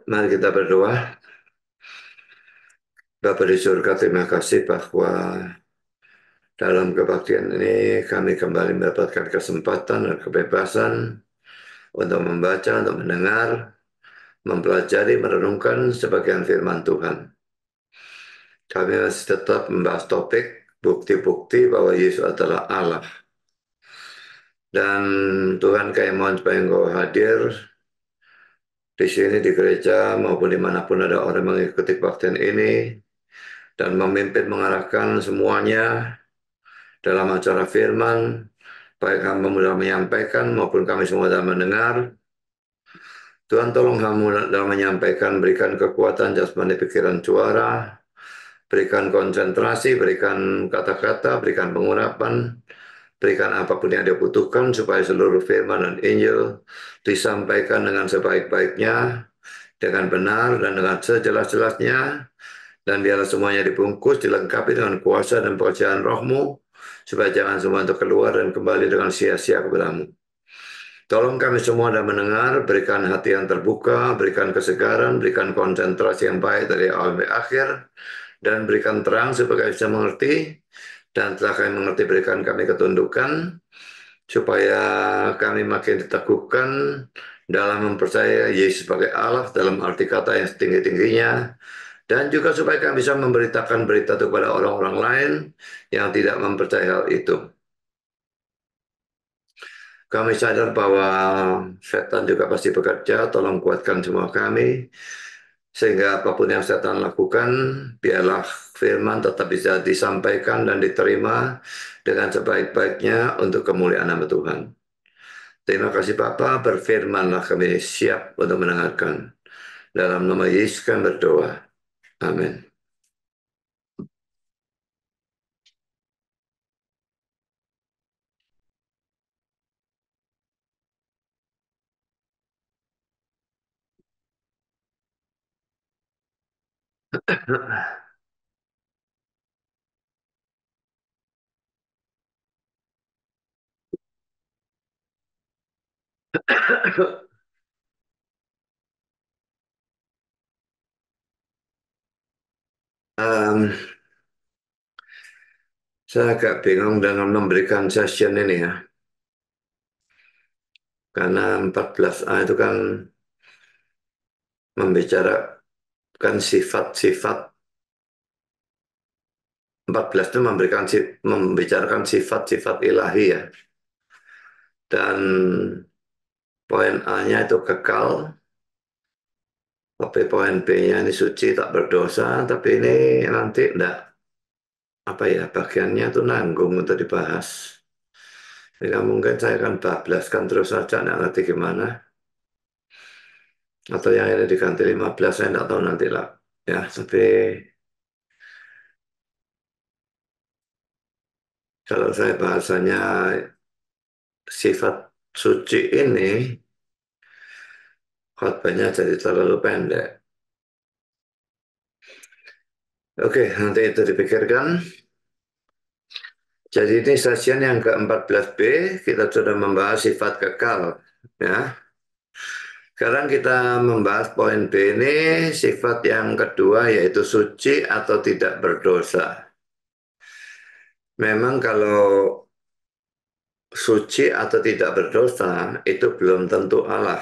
Mari kita berdoa. Bapa di surga, terima kasih bahwa dalam kebaktian ini kami kembali mendapatkan kesempatan dan kebebasan untuk membaca, untuk mendengar, mempelajari, merenungkan sebagian firman Tuhan. Kami masih tetap membahas topik bukti-bukti bahwa Yesus adalah Allah. Dan Tuhan, kami mohon supaya Engkau hadir di sini di gereja maupun dimanapun ada orang mengikuti kebaktian ini dan memimpin mengarahkan semuanya dalam acara firman, baik kami dalam menyampaikan maupun kami semua dalam mendengar. Tuhan tolong kamu dalam menyampaikan, berikan kekuatan jasmani pikiran suara, berikan konsentrasi, berikan kata-kata, berikan pengurapan, berikan apapun yang dia butuhkan supaya seluruh firman dan Injil disampaikan dengan sebaik-baiknya, dengan benar dan dengan sejelas-jelasnya, dan biarlah semuanya dibungkus, dilengkapi dengan kuasa dan pekerjaan rohmu, supaya jangan semua untuk keluar dan kembali dengan sia-sia kepadamu. Tolong kami semua dan mendengar, berikan hati yang terbuka, berikan kesegaran, berikan konsentrasi yang baik dari awal sampai akhir, dan berikan terang supaya kami bisa mengerti, dan setelah kami mengerti, berikan kami ketundukan, supaya kami makin diteguhkan dalam mempercayai Yesus sebagai Allah dalam arti kata yang setinggi-tingginya, dan juga supaya kami bisa memberitakan berita itu kepada orang-orang lain yang tidak mempercayai hal itu. Kami sadar bahwa setan juga pasti bekerja, tolong kuatkan semua kami, sehingga apapun yang setan lakukan, biarlah firman tetap bisa disampaikan dan diterima dengan sebaik-baiknya untuk kemuliaan nama Tuhan. Terima kasih Bapa, berfirmanlah kami siap untuk mendengarkan. Dalam nama Yesus kami berdoa. Amin. Em, saya agak bingung dengan memberikan session ini ya, karena 14a itu kan membicarakan sifat-sifat. 14 itu membicarakan sifat-sifat ilahi ya. Dan poin A-nya itu kekal, tapi poin B-nya ini suci tak berdosa, tapi ini nanti enggak, apa ya, bagiannya itu nanggung untuk dibahas. Jadi mungkin saya akan bablaskan terus saja, enggak ngerti gimana. Atau yang ini diganti 15, saya enggak tahu nanti lah. Ya, tapi kalau saya bahasanya sifat suci ini, khotbahnya jadi terlalu pendek. Oke, nanti itu dipikirkan. Jadi ini session yang ke-14B, kita sudah membahas sifat kekal. Ya. Sekarang kita membahas poin B ini, sifat yang kedua yaitu suci atau tidak berdosa. Memang kalau suci atau tidak berdosa itu belum tentu Allah.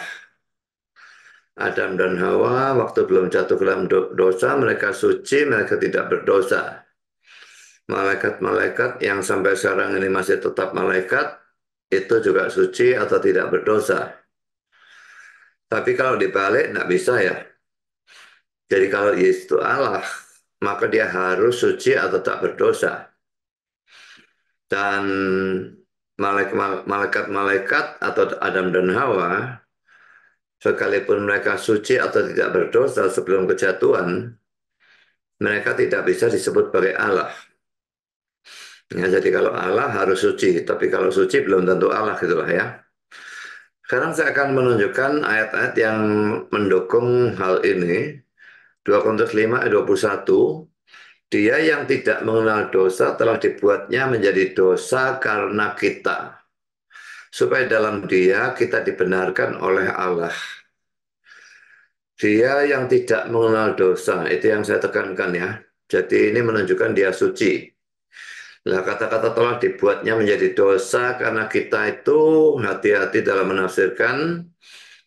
Adam dan Hawa waktu belum jatuh ke dalam dosa, mereka suci, mereka tidak berdosa. Malaikat-malaikat yang sampai sekarang ini masih tetap malaikat, itu juga suci atau tidak berdosa. Tapi kalau dibalik, nggak bisa ya. Jadi kalau Yesus itu Allah, maka dia harus suci atau tak berdosa. Dan malaikat-malaikat atau Adam dan Hawa, sekalipun mereka suci atau tidak berdosa sebelum kejatuhan, mereka tidak bisa disebut sebagai Allah. Ya, jadi kalau Allah harus suci, tapi kalau suci belum tentu Allah gitulah ya. Sekarang saya akan menunjukkan ayat-ayat yang mendukung hal ini. 2 Korintus 5 ayat 21. Dia yang tidak mengenal dosa telah dibuatnya menjadi dosa karena kita, supaya dalam Dia kita dibenarkan oleh Allah. Dia yang tidak mengenal dosa, itu yang saya tekankan ya. Jadi ini menunjukkan Dia suci. Nah, kata-kata telah dibuatnya menjadi dosa karena kita itu hati-hati dalam menafsirkan,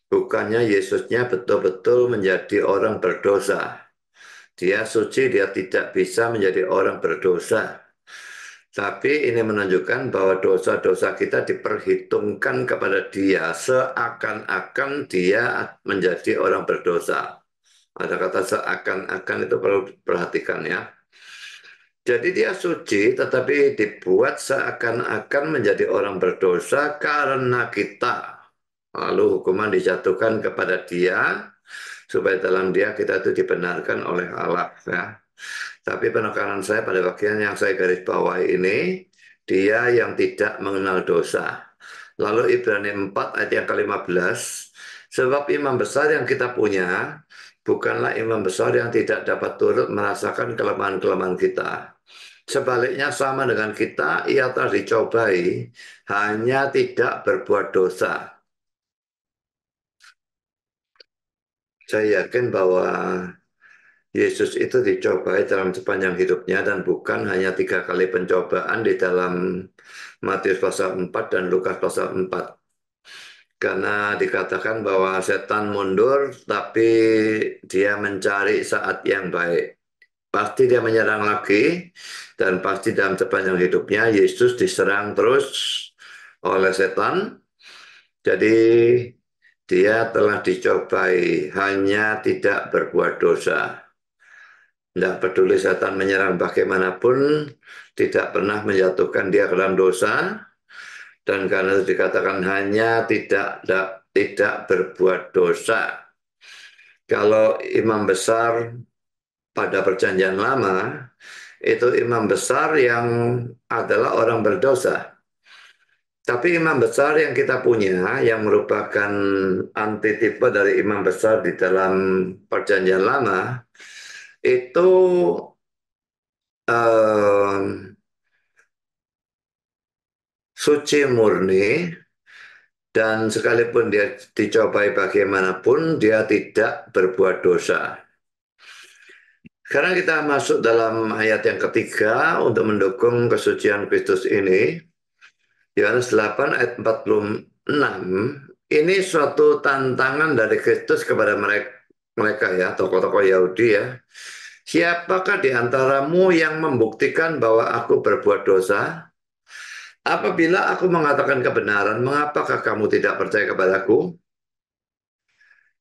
bukannya Yesusnya betul-betul menjadi orang berdosa. Dia suci, dia tidak bisa menjadi orang berdosa. Tapi ini menunjukkan bahwa dosa-dosa kita diperhitungkan kepada dia seakan-akan dia menjadi orang berdosa. Ada kata seakan-akan itu perlu perhatikan ya. Jadi dia suci tetapi dibuat seakan-akan menjadi orang berdosa karena kita. Lalu hukuman dijatuhkan kepada dia supaya dalam dia kita itu dibenarkan oleh Allah ya. Tapi penekanan saya pada bagian yang saya garis bawahi ini, dia yang tidak mengenal dosa. Lalu Ibrani 4 ayat yang ke-15, sebab imam besar yang kita punya, bukanlah imam besar yang tidak dapat turut merasakan kelemahan-kelemahan kita. Sebaliknya sama dengan kita, ia telah dicobai, hanya tidak berbuat dosa. Saya yakin bahwa Yesus itu dicobai dalam sepanjang hidupnya dan bukan hanya 3 kali pencobaan di dalam Matius pasal 4 dan Lukas pasal 4. Karena dikatakan bahwa setan mundur tapi dia mencari saat yang baik. Pasti dia menyerang lagi dan pasti dalam sepanjang hidupnya Yesus diserang terus oleh setan. Jadi dia telah dicobai hanya tidak berbuat dosa. Tidak peduli setan menyerang bagaimanapun, tidak pernah menjatuhkan dia ke dalam dosa, dan karena itu dikatakan hanya tidak berbuat dosa. Kalau imam besar pada perjanjian lama, itu imam besar yang adalah orang berdosa. Tapi imam besar yang kita punya, yang merupakan antitipe dari imam besar di dalam perjanjian lama, itu eh, suci murni, dan sekalipun dia dicobai bagaimanapun, dia tidak berbuat dosa. Sekarang kita masuk dalam ayat yang ketiga untuk mendukung kesucian Kristus ini. Yohanes 8 ayat 46. Ini suatu tantangan dari Kristus kepada mereka ya, tokoh-tokoh Yahudi ya. Siapakah di antaramu yang membuktikan bahwa aku berbuat dosa? Apabila aku mengatakan kebenaran, mengapakah kamu tidak percaya kepadaku?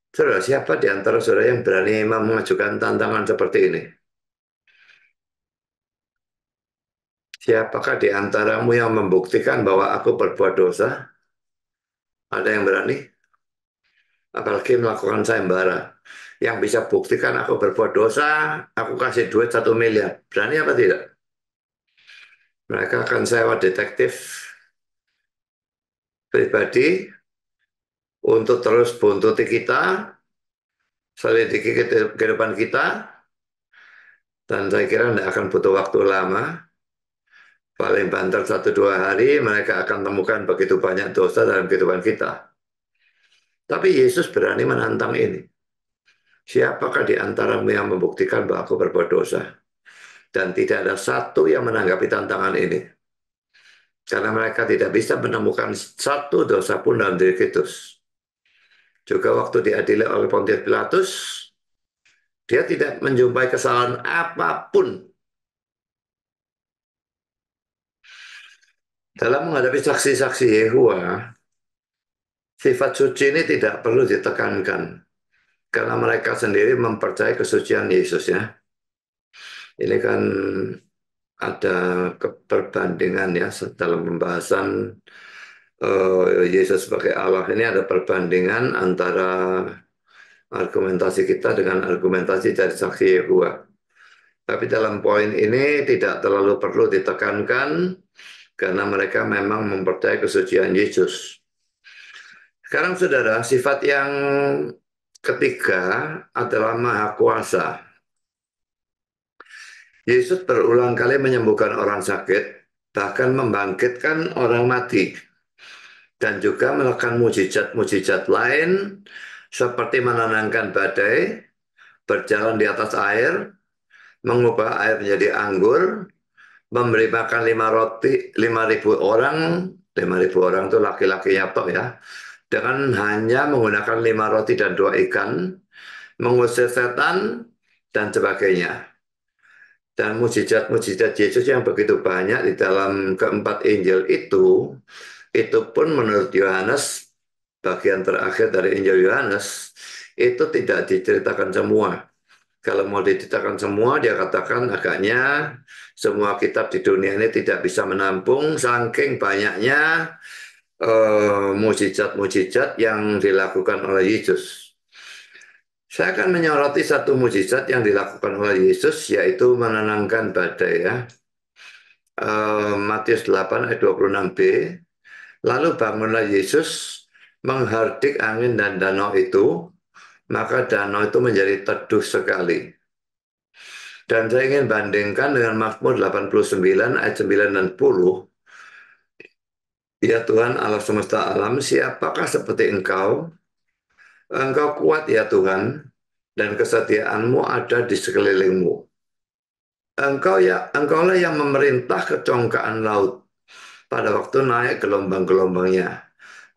Saudara, siapa di antara saudara yang berani mengajukan tantangan seperti ini? Siapakah di antaramu yang membuktikan bahwa aku berbuat dosa? Ada yang berani? Apalagi melakukan sayembara. Yang bisa buktikan aku berbuat dosa, aku kasih duit 1 miliar. Berani apa tidak? Mereka akan sewa detektif pribadi untuk terus buntuti kita, selidiki kehidupan kita, dan saya kira tidak akan butuh waktu lama. Paling banter 1-2 hari, mereka akan temukan begitu banyak dosa dalam kehidupan kita. Tapi Yesus berani menantang ini. Siapakah di antaramu yang membuktikan bahwa aku berbuat dosa? Dan tidak ada satu yang menanggapi tantangan ini. Karena mereka tidak bisa menemukan satu dosa pun dalam diri Kristus. Juga waktu diadili oleh Pontius Pilatus, dia tidak menjumpai kesalahan apapun. Dalam menghadapi saksi-saksi Yehova, sifat suci ini tidak perlu ditekankan. Karena mereka sendiri mempercayai kesucian Yesus ya. Ini kan ada perbandingan ya dalam pembahasan Yesus sebagai Allah. Ini ada perbandingan antara argumentasi kita dengan argumentasi dari saksi Yehova. Tapi dalam poin ini tidak terlalu perlu ditekankan karena mereka memang mempercayai kesucian Yesus. Sekarang saudara, sifat yang ketiga adalah maha kuasa. Yesus berulang kali menyembuhkan orang sakit, bahkan membangkitkan orang mati. dan juga melakukan mujizat-mujizat lain seperti menenangkan badai, berjalan di atas air, mengubah air menjadi anggur, memberi makan 5 roti 5.000 orang. 5.000 orang itu laki-lakinya tok ya, dengan hanya menggunakan 5 roti dan 2 ikan, mengusir setan dan sebagainya. Dan mujizat-mujizat Yesus yang begitu banyak di dalam keempat Injil itu pun menurut Yohanes, bagian terakhir dari Injil Yohanes, itu tidak diceritakan semua. Kalau mau diceritakan semua, dia katakan agaknya semua kitab di dunia ini tidak bisa menampung saking banyaknya mujizat-mujizat yang dilakukan oleh Yesus. Saya akan menyoroti satu mujizat yang dilakukan oleh Yesus, yaitu menenangkan badai ya. Matius 8 ayat 26b. Lalu bangunlah Yesus menghardik angin dan danau itu, maka danau itu menjadi teduh sekali. Dan saya ingin bandingkan dengan Mazmur 89 ayat 9 dan 10. Ya Tuhan Allah semesta alam, siapakah seperti Engkau? Engkau kuat ya Tuhan, dan kesetiaanmu ada di sekelilingmu. Engkaulah yang memerintah kecongkaan laut pada waktu naik gelombang-gelombangnya.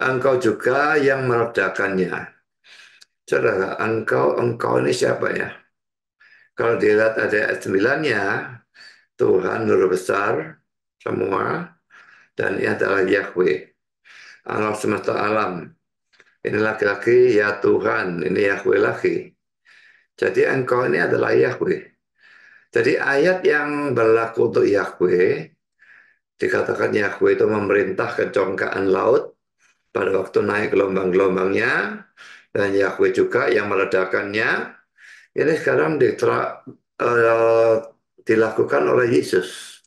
Engkau juga yang meredakannya. Saudara, engkau ini siapa ya? Kalau dilihat ada ayat 9-nya, Tuhan Guru besar semua, dan ia adalah Yahweh, Allah semesta alam. Ini laki-laki, ya Tuhan, ini Yahweh lagi. Jadi engkau ini adalah Yahweh. Jadi ayat yang berlaku untuk Yahweh, dikatakan Yahweh itu memerintah kecongkaan laut pada waktu naik gelombang-gelombangnya, dan Yahweh juga yang meredakannya. Ini sekarang dilakukan oleh Yesus.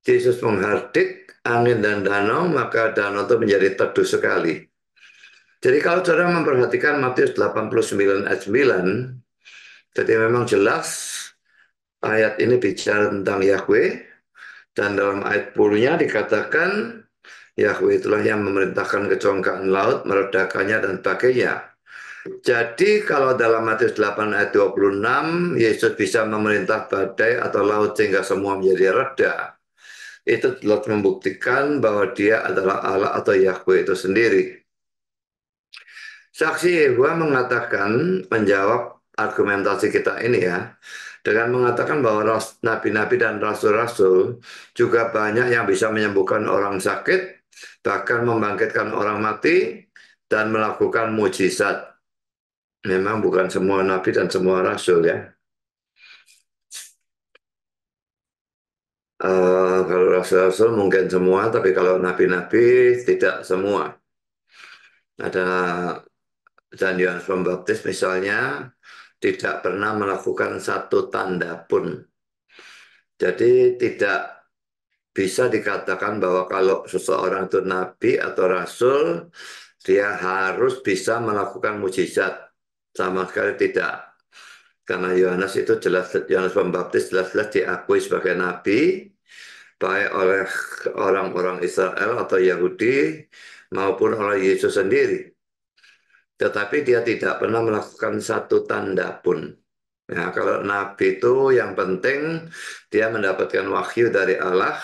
Yesus menghardik angin dan danau, maka danau itu menjadi teduh sekali. Jadi kalau saudara memperhatikan Matius 89 ayat 9, jadi memang jelas ayat ini bicara tentang Yahweh, dan dalam ayat 10-nya dikatakan Yahweh itulah yang memerintahkan kecongkaan laut, meredakannya dan sebagainya. Jadi kalau dalam Matius 8 ayat 26, Yesus bisa memerintah badai atau laut sehingga semua menjadi reda. Itu telah membuktikan bahwa dia adalah Allah atau Yahweh itu sendiri. Saksi Yehova mengatakan, menjawab argumentasi kita ini ya, dengan mengatakan bahwa nabi-nabi dan rasul-rasul juga banyak yang bisa menyembuhkan orang sakit, bahkan membangkitkan orang mati, dan melakukan mujizat. Memang bukan semua nabi dan semua rasul ya. Kalau rasul-rasul mungkin semua, tapi kalau nabi-nabi tidak semua. Ada dan Yohanes Pembaptis misalnya tidak pernah melakukan satu tanda pun. Jadi tidak bisa dikatakan bahwa kalau seseorang itu nabi atau rasul, dia harus bisa melakukan mujizat. Sama sekali tidak. Karena Yohanes Pembaptis jelas-jelas diakui sebagai nabi, baik oleh orang-orang Israel atau Yahudi, maupun oleh Yesus sendiri. Tetapi dia tidak pernah melakukan satu tanda pun. Ya, kalau nabi itu yang penting dia mendapatkan wahyu dari Allah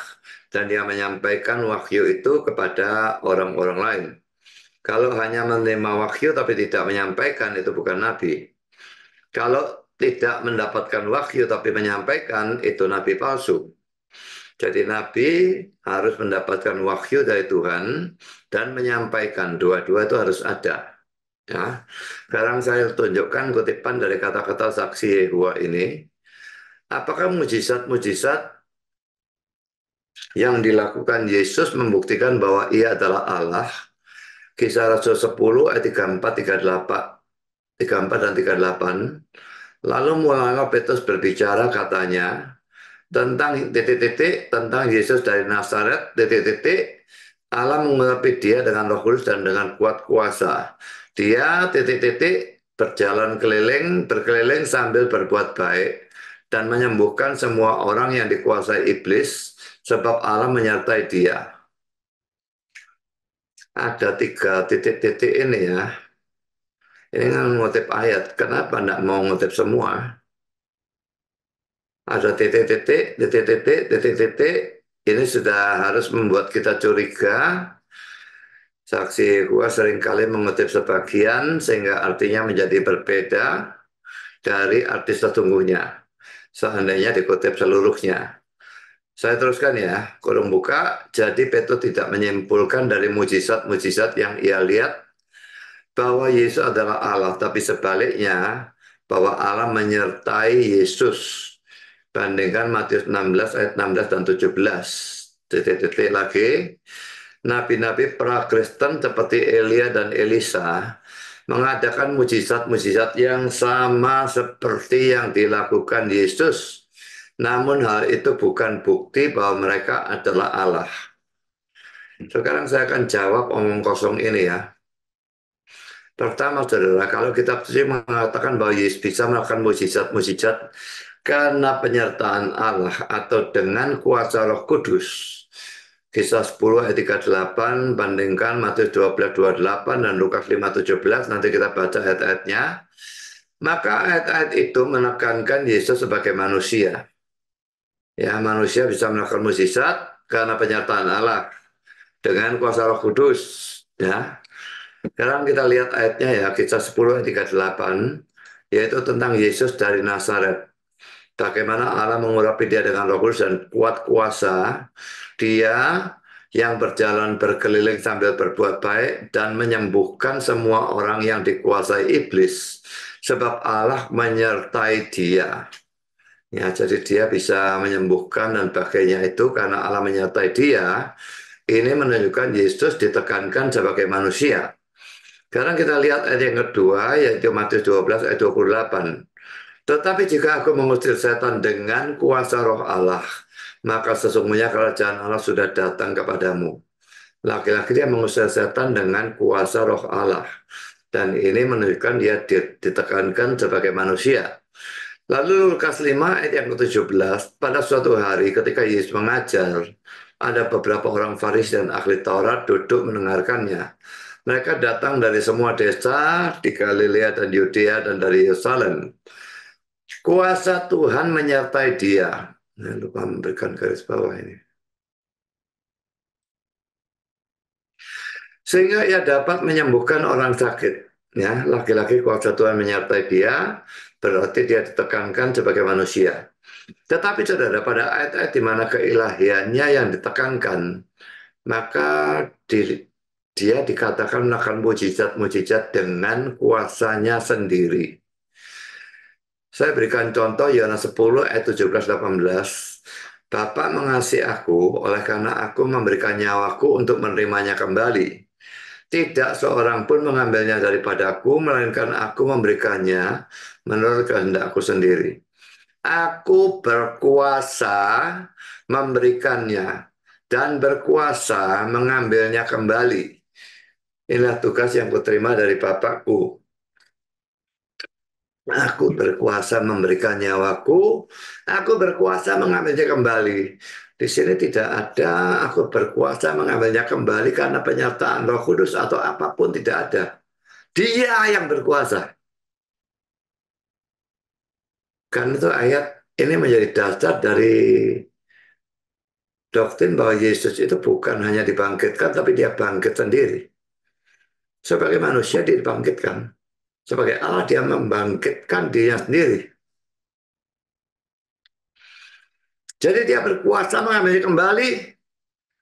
dan dia menyampaikan wahyu itu kepada orang-orang lain. Kalau hanya menerima wahyu tapi tidak menyampaikan, itu bukan nabi. Kalau tidak mendapatkan wahyu tapi menyampaikan, itu nabi palsu. Jadi nabi harus mendapatkan wahyu dari Tuhan dan menyampaikan. Dua-dua itu harus ada. Ya. Sekarang saya tunjukkan kutipan dari kata-kata saksi Yehova ini. Apakah mujizat-mujizat yang dilakukan Yesus membuktikan bahwa ia adalah Allah? Kisah Rasul 10 ayat 34, 38, 34 dan 38. Lalu mulailah Petrus berbicara katanya tentang titik-titik tentang Yesus dari Nazaret titik-titik Allah mengurapi dia dengan Roh Kudus dan dengan kuat kuasa. Dia titik-titik berkeliling sambil berbuat baik dan menyembuhkan semua orang yang dikuasai iblis sebab Allah menyertai dia. ada 3 titik-titik ini ya. Ini kan ngutip ayat. Kenapa enggak mau ngutip semua? Ada titik-titik, titik-titik, titik-titik. Ini sudah harus membuat kita curiga. Saksi gua seringkali mengutip sebagian sehingga artinya menjadi berbeda dari arti sesungguhnya. Seandainya dikutip seluruhnya. Saya teruskan ya, kurung buka. Jadi Petrus tidak menyimpulkan dari mujizat-mujizat yang ia lihat bahwa Yesus adalah Allah, tapi sebaliknya bahwa Allah menyertai Yesus. Bandingkan Matius 16 ayat 16 dan 17. Titik-titik lagi. Nabi-nabi pra-Kristen seperti Elia dan Elisa mengadakan mujizat-mujizat yang sama seperti yang dilakukan Yesus. Namun hal itu bukan bukti bahwa mereka adalah Allah. Sekarang saya akan jawab omong kosong ini ya. Pertama, saudara, kalau kitab suci mengatakan bahwa Yesus bisa melakukan mujizat-mujizat karena penyertaan Allah atau dengan kuasa Roh Kudus. Kisah 10 ayat 38 bandingkan Matius 12:28 dan Lukas 5:17. Nanti kita baca ayat-ayatnya. Maka ayat-ayat itu menekankan Yesus sebagai manusia. Ya, manusia bisa melakukan mujizat karena penyertaan Allah dengan kuasa Roh Kudus. Ya. Sekarang kita lihat ayatnya ya, Kisah 10 ayat 38, yaitu tentang Yesus dari Nazaret. Bagaimana Allah mengurapi dia dengan Roh Kudus dan kuat kuasa. Dia yang berjalan berkeliling sambil berbuat baik dan menyembuhkan semua orang yang dikuasai iblis. Sebab Allah menyertai dia. Ya, jadi dia bisa menyembuhkan dan sebagainya itu karena Allah menyertai dia. Ini menunjukkan Yesus ditekankan sebagai manusia. Sekarang kita lihat ayat yang kedua, yaitu Matius 12 ayat 28. Tetapi jika aku mengusir setan dengan kuasa Roh Allah, maka sesungguhnya kerajaan Allah sudah datang kepadamu. Laki-laki dia mengusir setan dengan kuasa Roh Allah. Dan ini menunjukkan dia ditekankan sebagai manusia. Lalu Lukas 5 ayat yang ke-17, pada suatu hari ketika Yesus mengajar, ada beberapa orang Farisi dan ahli Taurat duduk mendengarkannya. Mereka datang dari semua desa di Galilea dan Yudea dan dari Yerusalem. Kuasa Tuhan menyertai dia. Nah, lupa memberikan garis bawah ini. Sehingga ia dapat menyembuhkan orang sakit. Ya, laki-laki kuasa Tuhan menyertai dia, berarti dia ditekankan sebagai manusia. Tetapi saudara, pada ayat-ayat di mana keilahiannya yang ditekankan, maka dia dikatakan melakukan mujizat-mujizat dengan kuasanya sendiri. Saya berikan contoh Yohanes 10 ayat 17-18. Bapa mengasihi aku oleh karena aku memberikan nyawaku untuk menerimanya kembali. Tidak seorang pun mengambilnya daripadaku, melainkan aku memberikannya menurut kehendakku sendiri. Aku berkuasa memberikannya dan berkuasa mengambilnya kembali. Inilah tugas yang kuterima dari Bapakku. Aku berkuasa memberikan nyawaku, aku berkuasa mengambilnya kembali. Di sini tidak ada aku berkuasa mengambilnya kembali karena penyertaan Roh Kudus atau apapun, tidak ada. Dia yang berkuasa. Karena itu ayat ini menjadi dasar dari doktrin bahwa Yesus itu bukan hanya dibangkitkan, tapi dia bangkit sendiri. Sebagai manusia dia dibangkitkan. Sebagai Allah dia membangkitkan dirinya sendiri. Jadi dia berkuasa mengambil kembali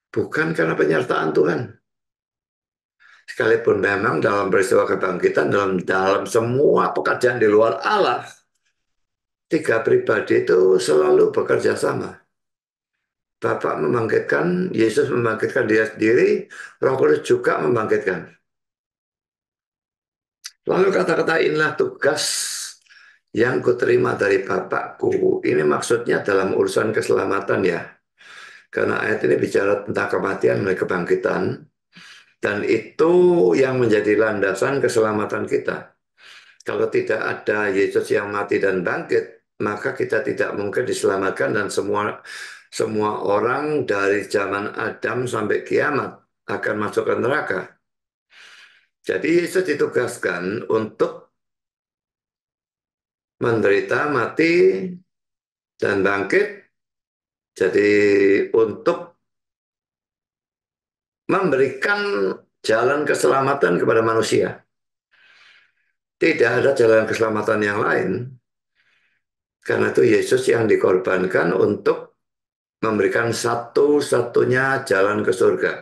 bukan karena penyertaan Tuhan. Sekalipun memang dalam peristiwa kebangkitan, dalam semua pekerjaan di luar Allah, tiga pribadi itu selalu bekerja sama. Bapak membangkitkan, Yesus membangkitkan dia sendiri, Roh Kudus juga membangkitkan. Lalu kata-kata inilah tugas yang kuterima dari Bapakku. Ini maksudnya dalam urusan keselamatan ya. Karena ayat ini bicara tentang kematian melalui kebangkitan. Dan itu yang menjadi landasan keselamatan kita. Kalau tidak ada Yesus yang mati dan bangkit, maka kita tidak mungkin diselamatkan dan semua orang dari zaman Adam sampai kiamat akan masuk ke neraka. Jadi Yesus ditugaskan untuk menderita, mati, dan bangkit. Jadi untuk memberikan jalan keselamatan kepada manusia. Tidak ada jalan keselamatan yang lain. Karena itu Yesus yang dikorbankan untuk memberikan satu-satunya jalan ke surga.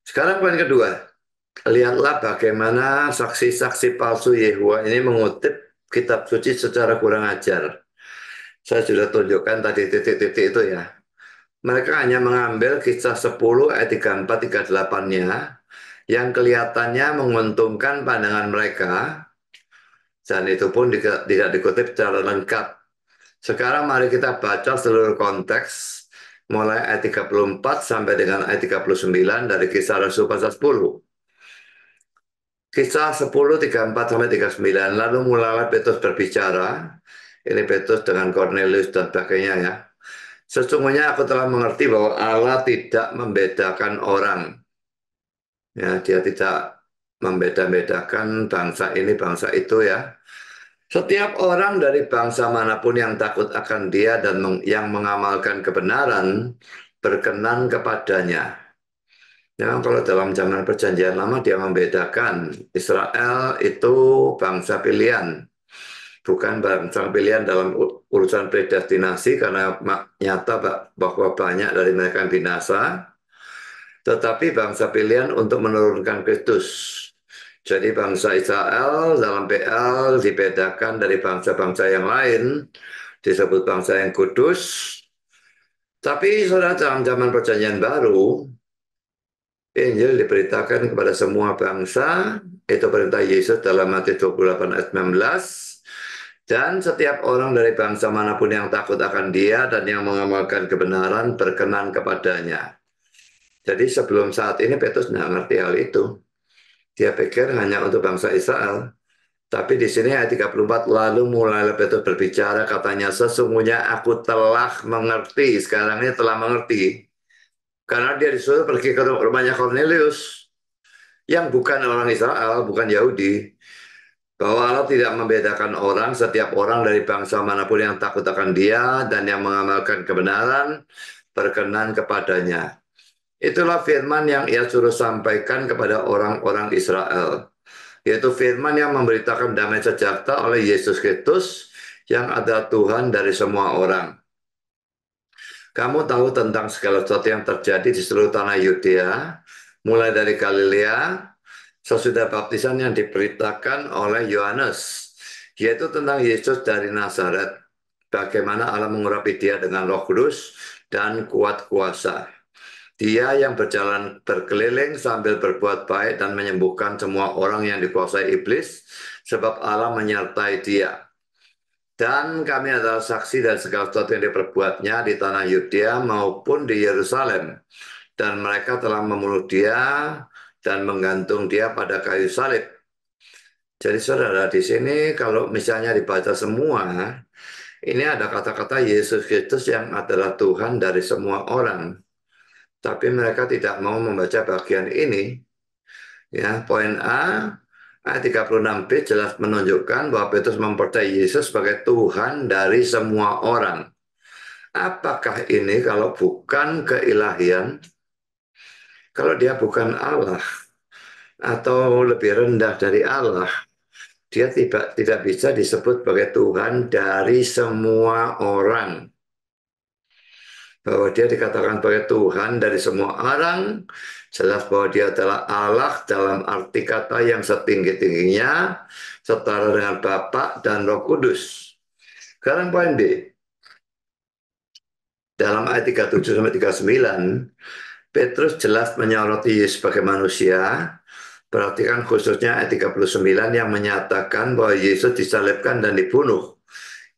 Sekarang poin kedua. Lihatlah bagaimana saksi-saksi palsu Yehova ini mengutip kitab suci secara kurang ajar. Saya sudah tunjukkan tadi titik-titik itu ya. Mereka hanya mengambil kisah 10 ayat 34 38-nya yang kelihatannya menguntungkan pandangan mereka, dan itu pun tidak dikutip secara lengkap. Sekarang mari kita baca seluruh konteks mulai ayat 34 sampai dengan ayat 39 dari Kisah Rasul pasal 10. Kisah 10, 34 sampai 39. Lalu mulailah Petrus berbicara. Ini Petrus dengan Cornelius dan sebagainya ya. Sesungguhnya aku telah mengerti bahwa Allah tidak membedakan orang. Ya, dia tidak membeda-bedakan bangsa ini, bangsa itu ya. Setiap orang dari bangsa manapun yang takut akan dia dan yang mengamalkan kebenaran, berkenan kepadanya. Ya, kalau dalam zaman perjanjian lama dia membedakan Israel itu bangsa pilihan, bukan bangsa pilihan dalam urusan predestinasi karena nyata bahwa banyak dari mereka yang binasa, tetapi bangsa pilihan untuk menurunkan Kristus. Jadi bangsa Israel dalam PL dibedakan dari bangsa-bangsa yang lain, disebut bangsa yang kudus. Tapi saudara, dalam zaman perjanjian baru, Injil diberitakan kepada semua bangsa, itu perintah Yesus dalam Matius 28 ayat 19. Dan setiap orang dari bangsa manapun yang takut akan dia dan yang mengamalkan kebenaran berkenan kepadanya. Jadi sebelum saat ini Petrus tidak ngerti hal itu. Dia pikir hanya untuk bangsa Israel. Tapi di sini ayat 34, lalu mulailah Petrus berbicara, katanya, sesungguhnya aku telah mengerti, sekarang ini telah mengerti. Karena dia disuruh pergi ke rumahnya Cornelius, yang bukan orang Israel, bukan Yahudi. Bahwa Allah tidak membedakan orang, setiap orang dari bangsa manapun yang takut akan dia dan yang mengamalkan kebenaran, berkenan kepadanya. Itulah firman yang ia suruh sampaikan kepada orang-orang Israel. Yaitu firman yang memberitakan damai sejahtera oleh Yesus Kristus yang adalah Tuhan dari semua orang. Kamu tahu tentang segala sesuatu yang terjadi di seluruh tanah Yudea, mulai dari Galilea, sesudah baptisan yang diberitakan oleh Yohanes, yaitu tentang Yesus dari Nazaret, bagaimana Allah mengurapi dia dengan Roh Kudus dan kuat kuasa. Dia yang berjalan berkeliling sambil berbuat baik dan menyembuhkan semua orang yang dikuasai iblis, sebab Allah menyertai dia. Dan kami adalah saksi dari segala sesuatu yang diperbuatnya di tanah Yudea maupun di Yerusalem. Dan mereka telah membunuh dia dan menggantung dia pada kayu salib. Jadi saudara, di sini kalau misalnya dibaca semua, ini ada kata-kata Yesus Kristus yang adalah Tuhan dari semua orang. Tapi mereka tidak mau membaca bagian ini. Ya, poin A, ayat 36b jelas menunjukkan bahwa Petrus mempercayai Yesus sebagai Tuhan dari semua orang. Apakah ini kalau bukan keilahian? Kalau dia bukan Allah atau lebih rendah dari Allah, dia tidak bisa disebut sebagai Tuhan dari semua orang. Bahwa dia dikatakan sebagai Tuhan dari semua orang, jelas bahwa dia adalah Allah dalam arti kata yang setinggi-tingginya, setara dengan Bapa dan Roh Kudus. Sekarang poin B. Dalam ayat 37 sampai 39, Petrus jelas menyoroti Yesus sebagai manusia. Perhatikan khususnya ayat 39 yang menyatakan bahwa Yesus disalibkan dan dibunuh.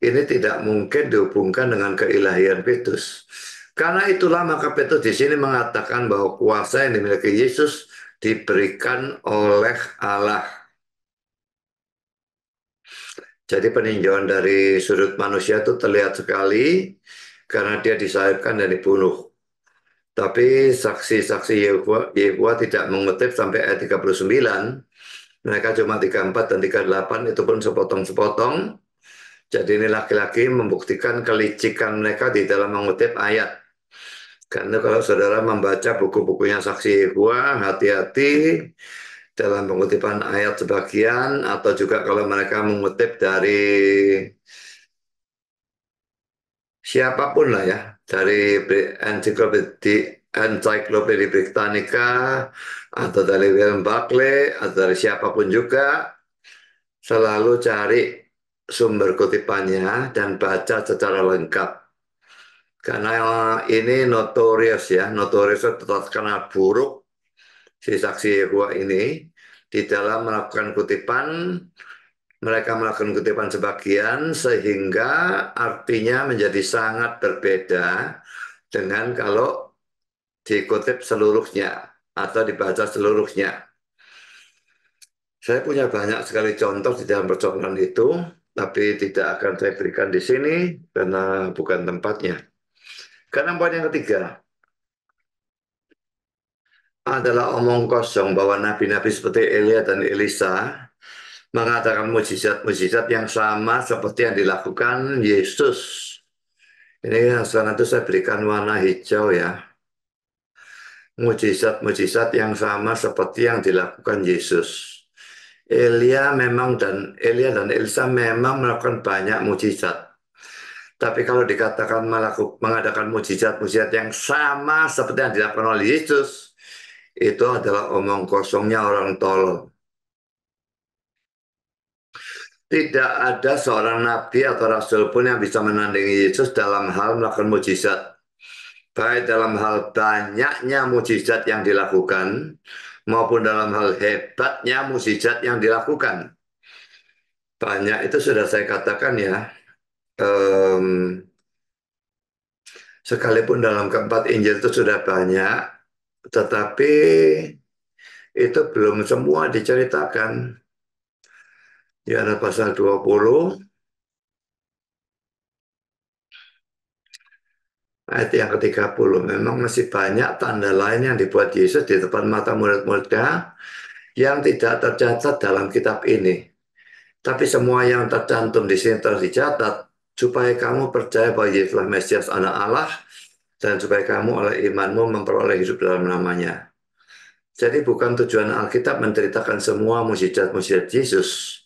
Ini tidak mungkin dihubungkan dengan keilahian Petrus. Karena itulah maka Petrus di sini mengatakan bahwa kuasa yang dimiliki Yesus diberikan oleh Allah. Jadi peninjauan dari sudut manusia itu terlihat sekali karena dia disalibkan dan dibunuh. Tapi saksi-saksi Yehova tidak mengutip sampai ayat 39. Mereka cuma 34 dan 38, itu pun sepotong-sepotong. Jadi ini laki-laki membuktikan kelicikan mereka di dalam mengutip ayat. Karena kalau saudara membaca buku-bukunya saksi Yehova, hati-hati dalam pengutipan ayat sebagian, atau juga kalau mereka mengutip dari siapapun lah ya, dari Encyclopedia Britannica, atau dari William Barclay, atau dari siapapun juga, selalu cari sumber kutipannya dan baca secara lengkap. Karena ini notorious ya, notorious itu terkenal buruk si saksi Yehova ini di dalam melakukan kutipan. Mereka melakukan kutipan sebagian sehingga artinya menjadi sangat berbeda dengan kalau dikutip seluruhnya atau dibaca seluruhnya. Saya punya banyak sekali contoh di dalam percobaan itu, tapi tidak akan saya berikan di sini karena bukan tempatnya. Karena poin yang ketiga adalah omong kosong bahwa nabi-nabi seperti Elia dan Elisa mengatakan mujizat-mujizat yang sama seperti yang dilakukan Yesus. Ini yang sekarang itu saya berikan warna hijau ya. Mujizat-mujizat yang sama seperti yang dilakukan Yesus. Elia dan Elisa memang melakukan banyak mujizat. Tapi kalau dikatakan mengadakan mujizat-mujizat yang sama seperti yang dilakukan oleh Yesus, itu adalah omong kosongnya orang tolol. Tidak ada seorang nabi atau rasul pun yang bisa menandingi Yesus dalam hal melakukan mujizat. Baik dalam hal banyaknya mujizat yang dilakukan, maupun dalam hal hebatnya mujizat yang dilakukan. Banyak itu sudah saya katakan ya, em, sekalipun dalam keempat Injil itu sudah banyak, tetapi itu belum semua diceritakan. Yohanes pasal 20, ayat yang ke-30. Memang masih banyak tanda lain yang dibuat Yesus di depan mata murid-muridnya yang tidak tercatat dalam kitab ini. Tapi semua yang tercantum di sini telah dicatat supaya kamu percaya bahwa Yesuslah Mesias Anak Allah dan supaya kamu oleh imanmu memperoleh hidup dalam namanya. Jadi bukan tujuan Alkitab menceritakan semua mujizat-mujizat Yesus.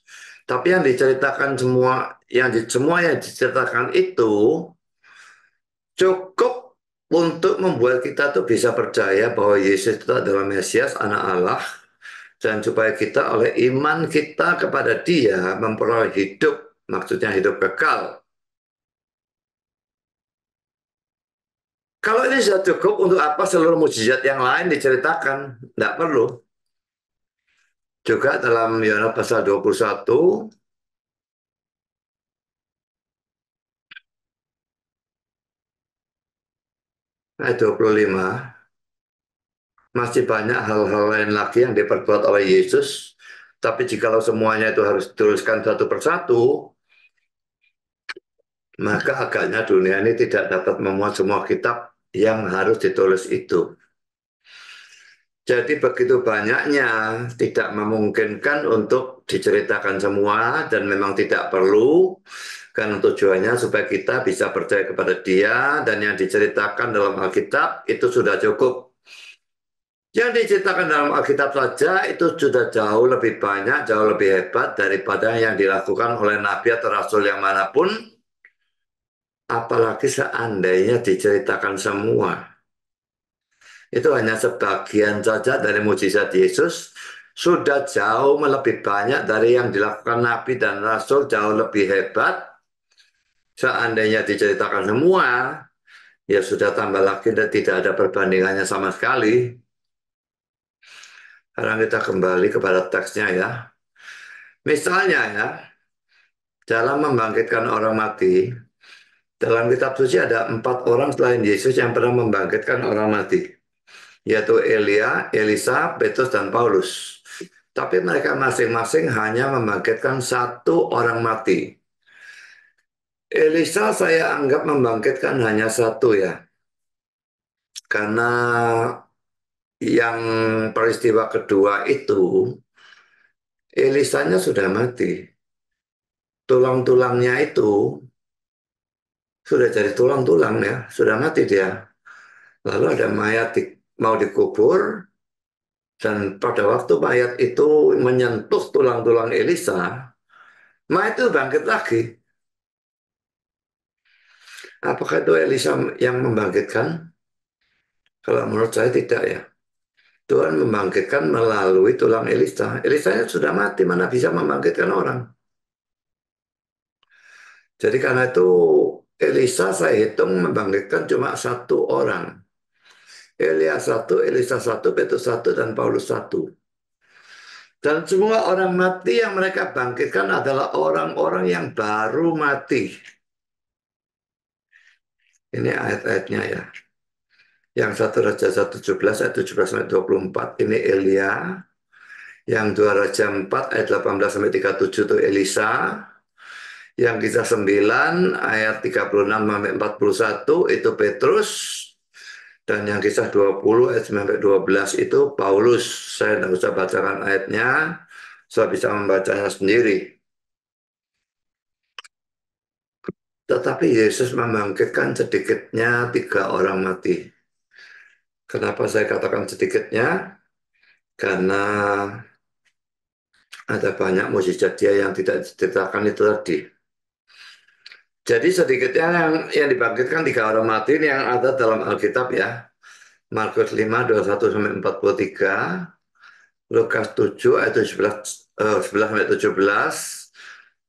Tapi yang diceritakan semua yang diceritakan itu cukup untuk membuat kita tuh bisa percaya bahwa Yesus itu adalah Mesias, Anak Allah, dan supaya kita oleh iman kita kepada Dia memperoleh hidup, maksudnya hidup kekal. Kalau ini sudah cukup, untuk apa seluruh mujizat yang lain diceritakan? Tidak perlu. Juga dalam Yohanes pasal 21 ayat 25, masih banyak hal-hal lain lagi yang diperbuat oleh Yesus. Tapi jikalau semuanya itu harus dituliskan satu persatu, maka agaknya dunia ini tidak dapat memuat semua kitab yang harus ditulis itu. Jadi begitu banyaknya tidak memungkinkan untuk diceritakan semua dan memang tidak perlu, karena tujuannya supaya kita bisa percaya kepada Dia dan yang diceritakan dalam Alkitab itu sudah cukup. Yang diceritakan dalam Alkitab saja itu sudah jauh lebih banyak, jauh lebih hebat daripada yang dilakukan oleh nabi atau rasul yang manapun, apalagi seandainya diceritakan semua. Itu hanya sebagian saja dari mujizat Yesus, sudah jauh lebih banyak dari yang dilakukan nabi dan rasul, jauh lebih hebat. Seandainya diceritakan semua, ya sudah tambah lagi dan tidak ada perbandingannya sama sekali. Sekarang kita kembali kepada teksnya ya. Misalnya ya, dalam membangkitkan orang mati, dalam kitab suci ada 4 orang selain Yesus yang pernah membangkitkan orang mati, yaitu Elia, Elisa, Petrus, dan Paulus. Tapi mereka masing-masing hanya membangkitkan 1 orang mati. Elisa saya anggap membangkitkan hanya 1 ya. Karena yang peristiwa kedua itu, Elisanya sudah mati. Tulang-tulangnya itu sudah jadi tulang-tulang ya, sudah mati dia. Lalu ada mayat mau dikubur, dan pada waktu mayat itu menyentuh tulang-tulang Elisa, mayat itu bangkit lagi. Apakah itu Elisa yang membangkitkan? Kalau menurut saya tidak ya. Tuhan membangkitkan melalui tulang Elisa. Elisanya sudah mati, mana bisa membangkitkan orang. Jadi karena itu Elisa saya hitung membangkitkan cuma satu orang. Elia satu, Elisa satu, Petrus satu, dan Paulus satu. Dan semua orang mati yang mereka bangkitkan adalah orang-orang yang baru mati. Ini ayat-ayatnya ya. Yang satu Raja 1:17 ayat 17 sampai 24 ini Elia. Yang dua Raja 4 ayat 18 sampai 37 itu Elisa. Yang kisah 9 ayat 36 sampai 41 itu Petrus. Dan yang kisah 20 ayat 9 sampai 12 itu Paulus. Saya tidak usah bacakan ayatnya. Saya bisa membacanya sendiri. Tetapi Yesus membangkitkan sedikitnya 3 orang mati. Kenapa saya katakan sedikitnya? Karena ada banyak mukjizat dia yang tidak diceritakan itu tadi. Jadi sedikitnya yang dibangkitkan 3 orang mati ini yang ada dalam Alkitab ya. Markus 5, 21 sampai 43, Lukas 7 ayat 17, 11 sampai 17,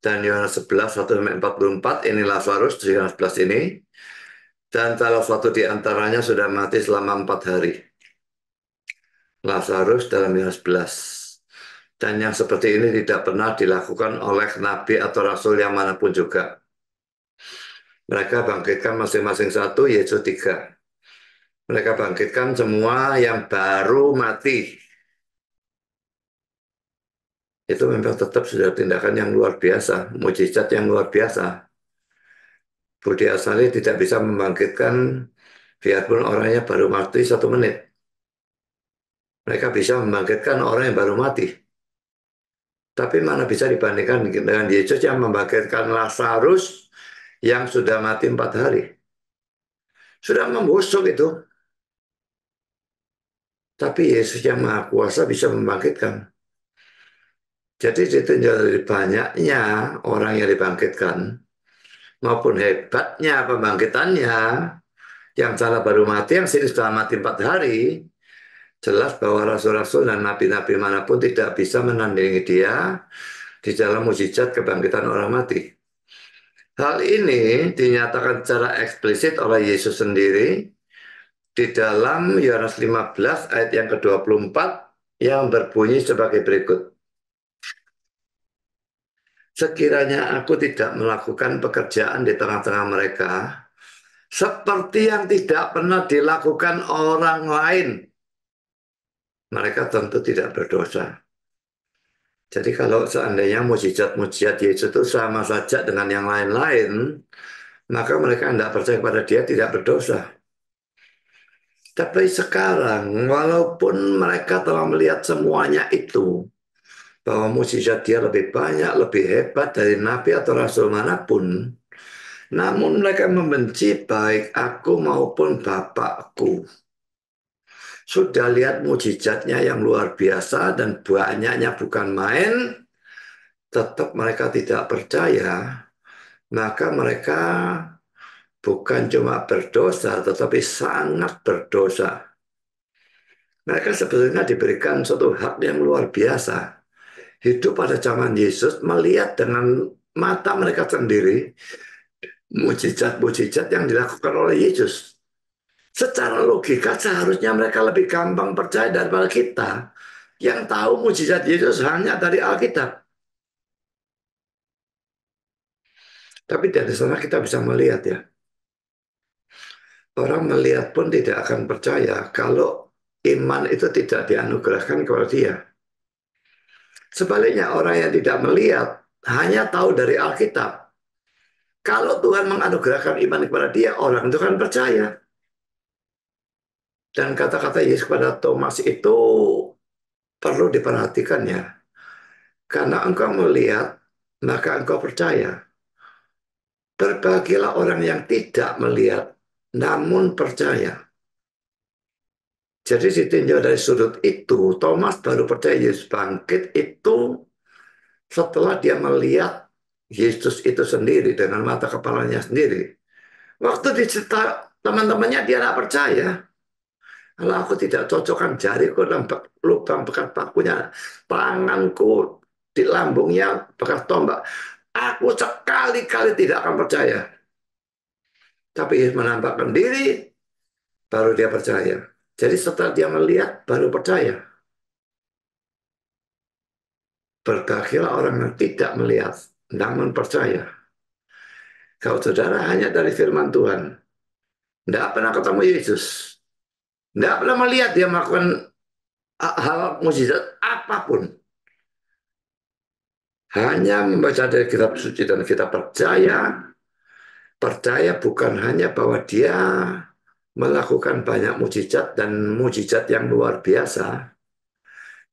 dan Yohanes 11, 1 sampai 44, ini Lazarus di Yohanes 11 ini. Dan salah satu di antaranya sudah mati selama 4 hari. Lazarus dalam Yohanes 11. Dan yang seperti ini tidak pernah dilakukan oleh nabi atau rasul yang manapun juga. Mereka bangkitkan masing-masing satu, Yesus 3. Mereka bangkitkan semua yang baru mati. Itu memang tetap sudah tindakan yang luar biasa, mujizat yang luar biasa. Budi Asali tidak bisa membangkitkan biarpun orangnya baru mati 1 menit. Mereka bisa membangkitkan orang yang baru mati. Tapi mana bisa dibandingkan dengan Yesus yang membangkitkan Lazarus yang sudah mati 4 hari. Sudah membusuk itu. Tapi Yesus yang Maha Kuasa bisa membangkitkan. Jadi ditinjau dari banyaknya orang yang dibangkitkan, maupun hebatnya pembangkitannya, yang salah baru mati, yang sini sudah mati 4 hari, jelas bahwa rasul-rasul dan nabi-nabi manapun tidak bisa menandingi dia di dalam mujizat kebangkitan orang mati. Hal ini dinyatakan secara eksplisit oleh Yesus sendiri di dalam Yohanes 15 ayat yang ke-24 yang berbunyi sebagai berikut. Sekiranya aku tidak melakukan pekerjaan di tengah-tengah mereka, seperti yang tidak pernah dilakukan orang lain, mereka tentu tidak berdosa. Jadi kalau seandainya mujizat-mujizat Yesus itu sama saja dengan yang lain-lain, maka mereka tidak percaya kepada dia tidak berdosa. Tapi sekarang, walaupun mereka telah melihat semuanya itu, bahwa mujizat dia lebih banyak, lebih hebat dari nabi atau rasul manapun, namun mereka membenci baik aku maupun Bapakku. Sudah lihat mujizatnya yang luar biasa dan banyaknya bukan main, tetap mereka tidak percaya, maka mereka bukan cuma berdosa, tetapi sangat berdosa. Mereka sebetulnya diberikan suatu hak yang luar biasa. Hidup pada zaman Yesus, melihat dengan mata mereka sendiri mujizat-mujizat yang dilakukan oleh Yesus. Secara logika seharusnya mereka lebih gampang percaya daripada kita yang tahu mujizat Yesus hanya dari Alkitab. Tapi dari sana kita bisa melihat ya, orang melihat pun tidak akan percaya kalau iman itu tidak dianugerahkan kepada dia. Sebaliknya orang yang tidak melihat hanya tahu dari Alkitab. Kalau Tuhan menganugerahkan iman kepada dia, orang itu akan percaya. Dan kata-kata Yesus kepada Thomas itu perlu diperhatikan ya. Karena engkau melihat, maka engkau percaya. Berbahagialah orang yang tidak melihat, namun percaya. Jadi ditinjau dari sudut itu, Thomas baru percaya Yesus bangkit itu setelah dia melihat Yesus itu sendiri dengan mata kepalanya sendiri. Waktu dicerita teman-temannya dia tidak percaya. Kalau aku tidak cocokkan jariku dalam lubang bekas pakunya, tanganku di lambungnya bekas tombak, aku sekali-kali tidak akan percaya. Tapi Yesus menampakkan diri, baru dia percaya. Jadi setelah dia melihat, baru percaya. Berbahagialah orang yang tidak melihat, namun percaya. Kalau saudara hanya dari firman Tuhan, tidak pernah ketemu Yesus, tidak pernah melihat dia melakukan hal mukjizat apapun, hanya membaca dari kitab suci dan kita percaya, percaya bukan hanya bahwa dia melakukan banyak mukjizat dan mukjizat yang luar biasa,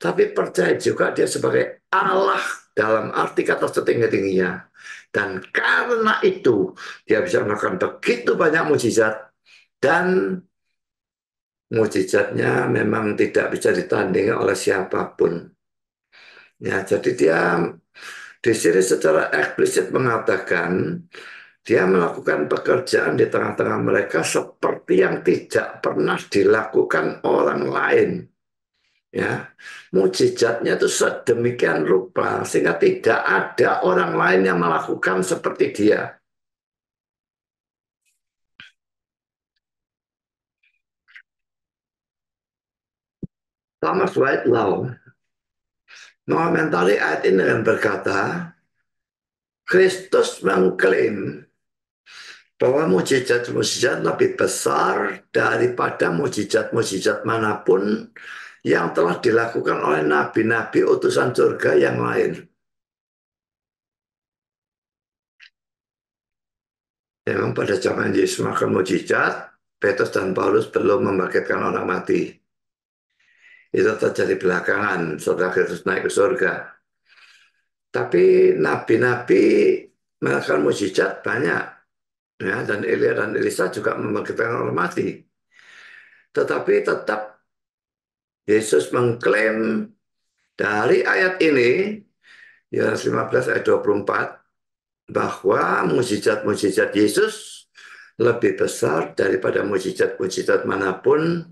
tapi percaya juga dia sebagai Allah dalam arti kata setinggi-tingginya. Dan karena itu dia bisa melakukan begitu banyak mukjizat dan mukjizatnya memang tidak bisa ditandingi oleh siapapun. Ya, jadi dia di sini secara eksplisit mengatakan dia melakukan pekerjaan di tengah-tengah mereka seperti yang tidak pernah dilakukan orang lain. Ya, mukjizatnya itu sedemikian rupa sehingga tidak ada orang lain yang melakukan seperti dia. Thomas Whitelaw mengomentari ayat ini dengan berkata, Kristus mengklaim bahwa mukjizat-mukjizat lebih besar daripada mukjizat-mukjizat manapun yang telah dilakukan oleh nabi-nabi utusan surga yang lain. Memang pada zaman Yesus makan mukjizat, Petrus dan Paulus belum membangkitkan orang mati. Itu terjadi belakangan setelah Kristus naik ke surga. Tapi nabi-nabi melakukan mukjizat banyak. Ya, dan Elia dan Elisa juga membangkitkan orang mati. Tetapi tetap Yesus mengklaim dari ayat ini, Yohanes 15 ayat 24, bahwa mukjizat-mukjizat Yesus lebih besar daripada mukjizat-mukjizat manapun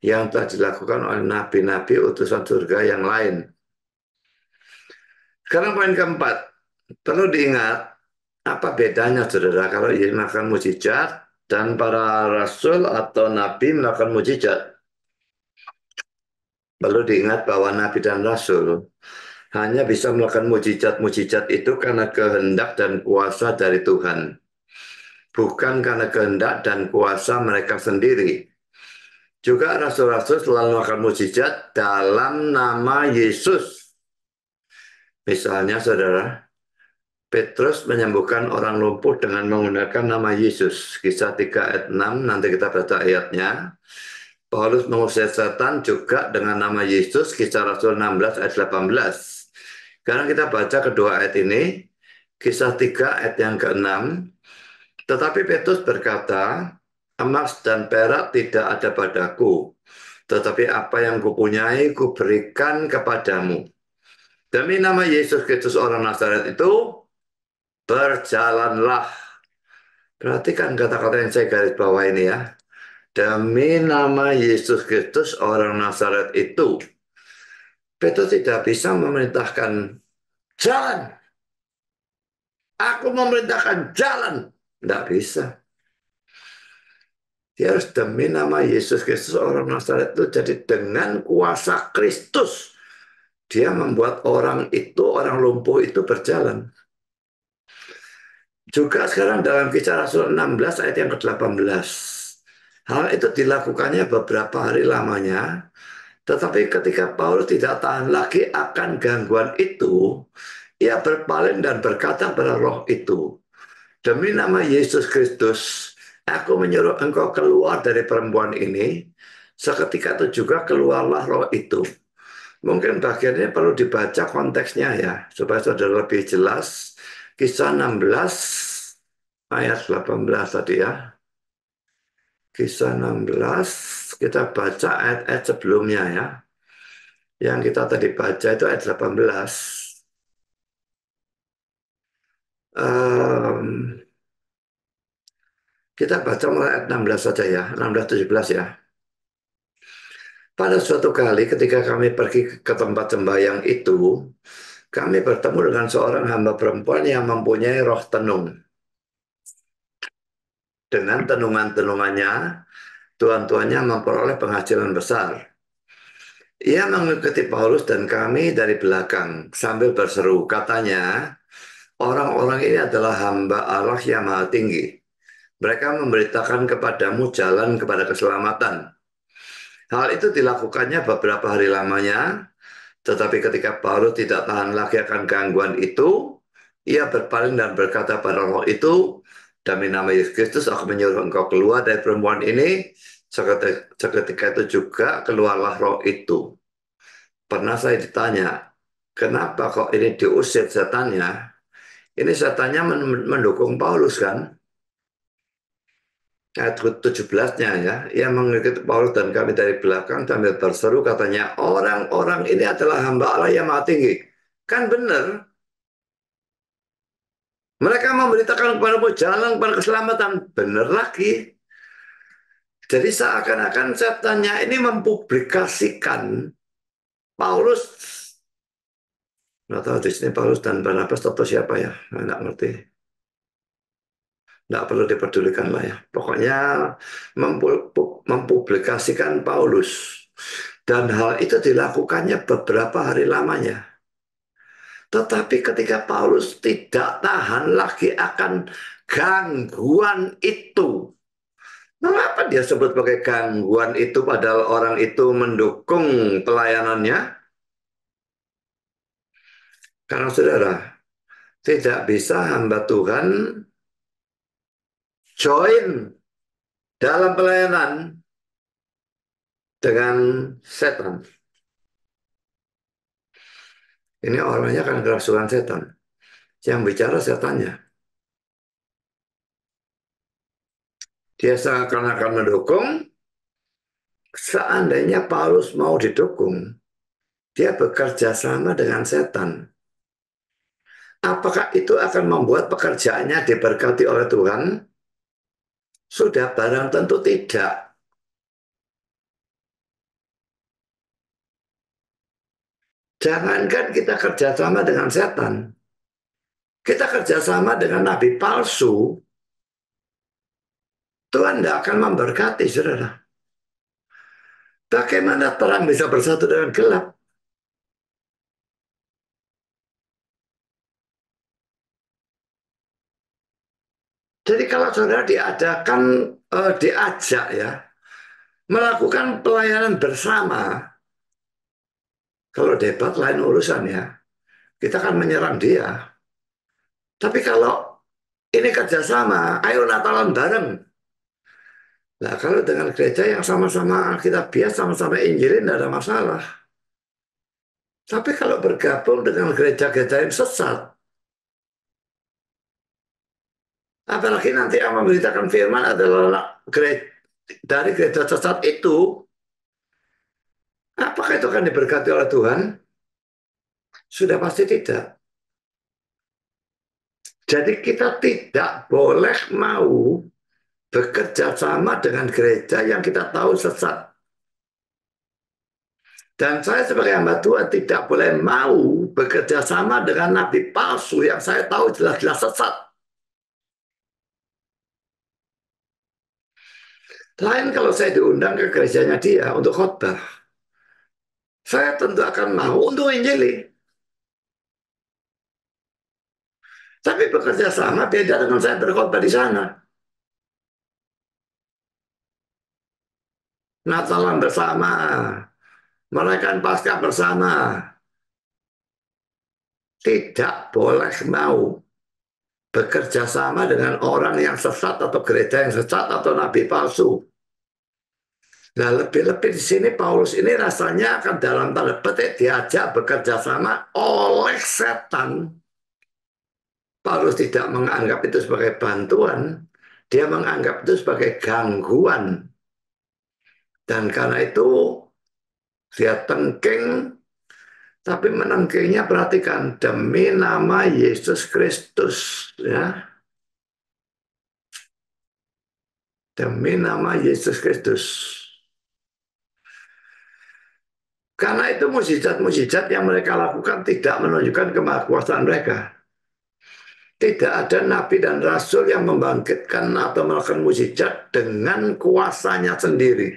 yang telah dilakukan oleh nabi-nabi utusan surga yang lain. Sekarang poin keempat, perlu diingat apa bedanya saudara kalau Yesus melakukan mukjizat dan para rasul atau nabi melakukan mukjizat. Perlu diingat bahwa nabi dan rasul hanya bisa melakukan mukjizat-mukjizat itu karena kehendak dan kuasa dari Tuhan. Bukan karena kehendak dan kuasa mereka sendiri. Juga rasul-rasul selalu melakukan mukjizat dalam nama Yesus. Misalnya saudara, Petrus menyembuhkan orang lumpuh dengan menggunakan nama Yesus. Kisah 3 ayat 6, nanti kita baca ayatnya. Paulus mengusir setan juga dengan nama Yesus, kisah Rasul 16 ayat 18. Sekarang kita baca kedua ayat ini, kisah 3 ayat yang ke-6. Tetapi Petrus berkata, emas dan perak tidak ada padaku, tetapi apa yang kupunyai kuberikan kepadamu. Demi nama Yesus Kristus orang Nazaret itu, berjalanlah. Perhatikan kata-kata yang saya garis bawah ini ya. Demi nama Yesus Kristus orang Nazaret itu. Petrus tidak bisa memerintahkan jalan. Aku memerintahkan jalan. Tidak bisa. Dia harus demi nama Yesus Kristus orang Nazaret itu. Jadi dengan kuasa Kristus. Dia membuat orang itu, orang lumpuh itu berjalan. Juga sekarang dalam kisah Rasul 16 ayat yang ke-18. Hal itu dilakukannya beberapa hari lamanya. Tetapi ketika Paulus tidak tahan lagi akan gangguan itu, ia berpaling dan berkata pada roh itu, demi nama Yesus Kristus, aku menyuruh engkau keluar dari perempuan ini, seketika itu juga keluarlah roh itu. Mungkin bagian ini perlu dibaca konteksnya ya, supaya saudara lebih jelas. Kisah 16 ayat 18 tadi ya. Kisah 16, kita baca ayat-ayat sebelumnya ya. Yang kita tadi baca itu ayat 18. Em, kita baca mulai ayat 16 saja ya, 16 17 ya. Pada suatu kali ketika kami pergi ke tempat sembahyang itu, kami bertemu dengan seorang hamba perempuan yang mempunyai roh tenung. Dengan tenungan-tenungannya, tuan-tuannya memperoleh penghasilan besar. Ia mengikuti Paulus dan kami dari belakang sambil berseru. Katanya, orang-orang ini adalah hamba Allah yang maha tinggi. Mereka memberitakan kepadamu jalan kepada keselamatan. Hal itu dilakukannya beberapa hari lamanya, tetapi ketika Paulus tidak tahan lagi akan gangguan itu, ia berpaling dan berkata pada roh itu, demi nama Yesus Kristus, aku menyuruh engkau keluar dari perempuan ini. Seketika itu juga keluarlah roh itu. Pernah saya ditanya, kenapa kok ini diusir setannya? Ini setannya mendukung Paulus kan? Ayat 17-nya ya, ia mengikuti Paulus dan kami dari belakang sambil berseru katanya, orang-orang ini adalah hamba Allah yang maha tinggi. Kan benar, mereka memberitakan kepadamu jalan kepada keselamatan. Benar lagi. Jadi seakan-akan setannya ini mempublikasikan Paulus. Nggak tahu di sini Paulus dan Barnabas atau siapa ya, nggak ngerti. Nggak perlu diperdulikan lah ya. Pokoknya mempublikasikan Paulus. Dan hal itu dilakukannya beberapa hari lamanya. Tetapi ketika Paulus tidak tahan lagi akan gangguan itu. Mengapa dia sebut sebagai gangguan itu padahal orang itu mendukung pelayanannya? Karena saudara, tidak bisa hamba Tuhan join dalam pelayanan dengan setan. Ini orangnya kan kerasukan setan. Yang bicara setannya. Dia seakan-akan mendukung. Seandainya Paulus mau didukung, dia bekerja sama dengan setan. Apakah itu akan membuat pekerjaannya diberkati oleh Tuhan? Sudah barang tentu tidak. Jangankan kita kerjasama dengan setan. Kita kerjasama dengan nabi palsu. Tuhan tidak akan memberkati, saudara. Bagaimana terang bisa bersatu dengan gelap? Jadi kalau saudara diajak ya, melakukan pelayanan bersama, kalau debat lain urusan ya, kita akan menyerang dia. Tapi kalau ini kerjasama, ayo Natalan bareng. Nah, kalau dengan gereja yang sama-sama Alkitabiah, sama-sama Injilin, tidak ada masalah. Tapi kalau bergabung dengan gereja-gereja yang sesat, apalagi nanti yang memberitakan firman adalah dari gereja sesat itu, apakah itu akan diberkati oleh Tuhan? Sudah pasti tidak. Jadi kita tidak boleh mau bekerja sama dengan gereja yang kita tahu sesat. Dan saya sebagai hamba Tuhan tidak boleh mau bekerja sama dengan nabi palsu yang saya tahu jelas-jelas sesat. Lain kalau saya diundang ke gerejanya dia untuk khotbah. Saya tentu akan mau untuk Injili. Tapi bekerja sama beda dengan saya berkhotbah di sana. Natalan bersama, merayakan Paskah bersama. Tidak boleh mau bekerja sama dengan orang yang sesat atau gereja yang sesat atau nabi palsu. Nah, lebih-lebih di sini Paulus ini rasanya akan dalam tanda petik diajak bekerja sama oleh setan. Paulus tidak menganggap itu sebagai bantuan, dia menganggap itu sebagai gangguan. Dan karena itu dia tengking, tapi menengkingnya perhatikan demi nama Yesus Kristus, ya, demi nama Yesus Kristus. Karena itu mukjizat-mukjizat yang mereka lakukan tidak menunjukkan kemahakuasaan mereka. Tidak ada nabi dan rasul yang membangkitkan atau melakukan mukjizat dengan kuasanya sendiri.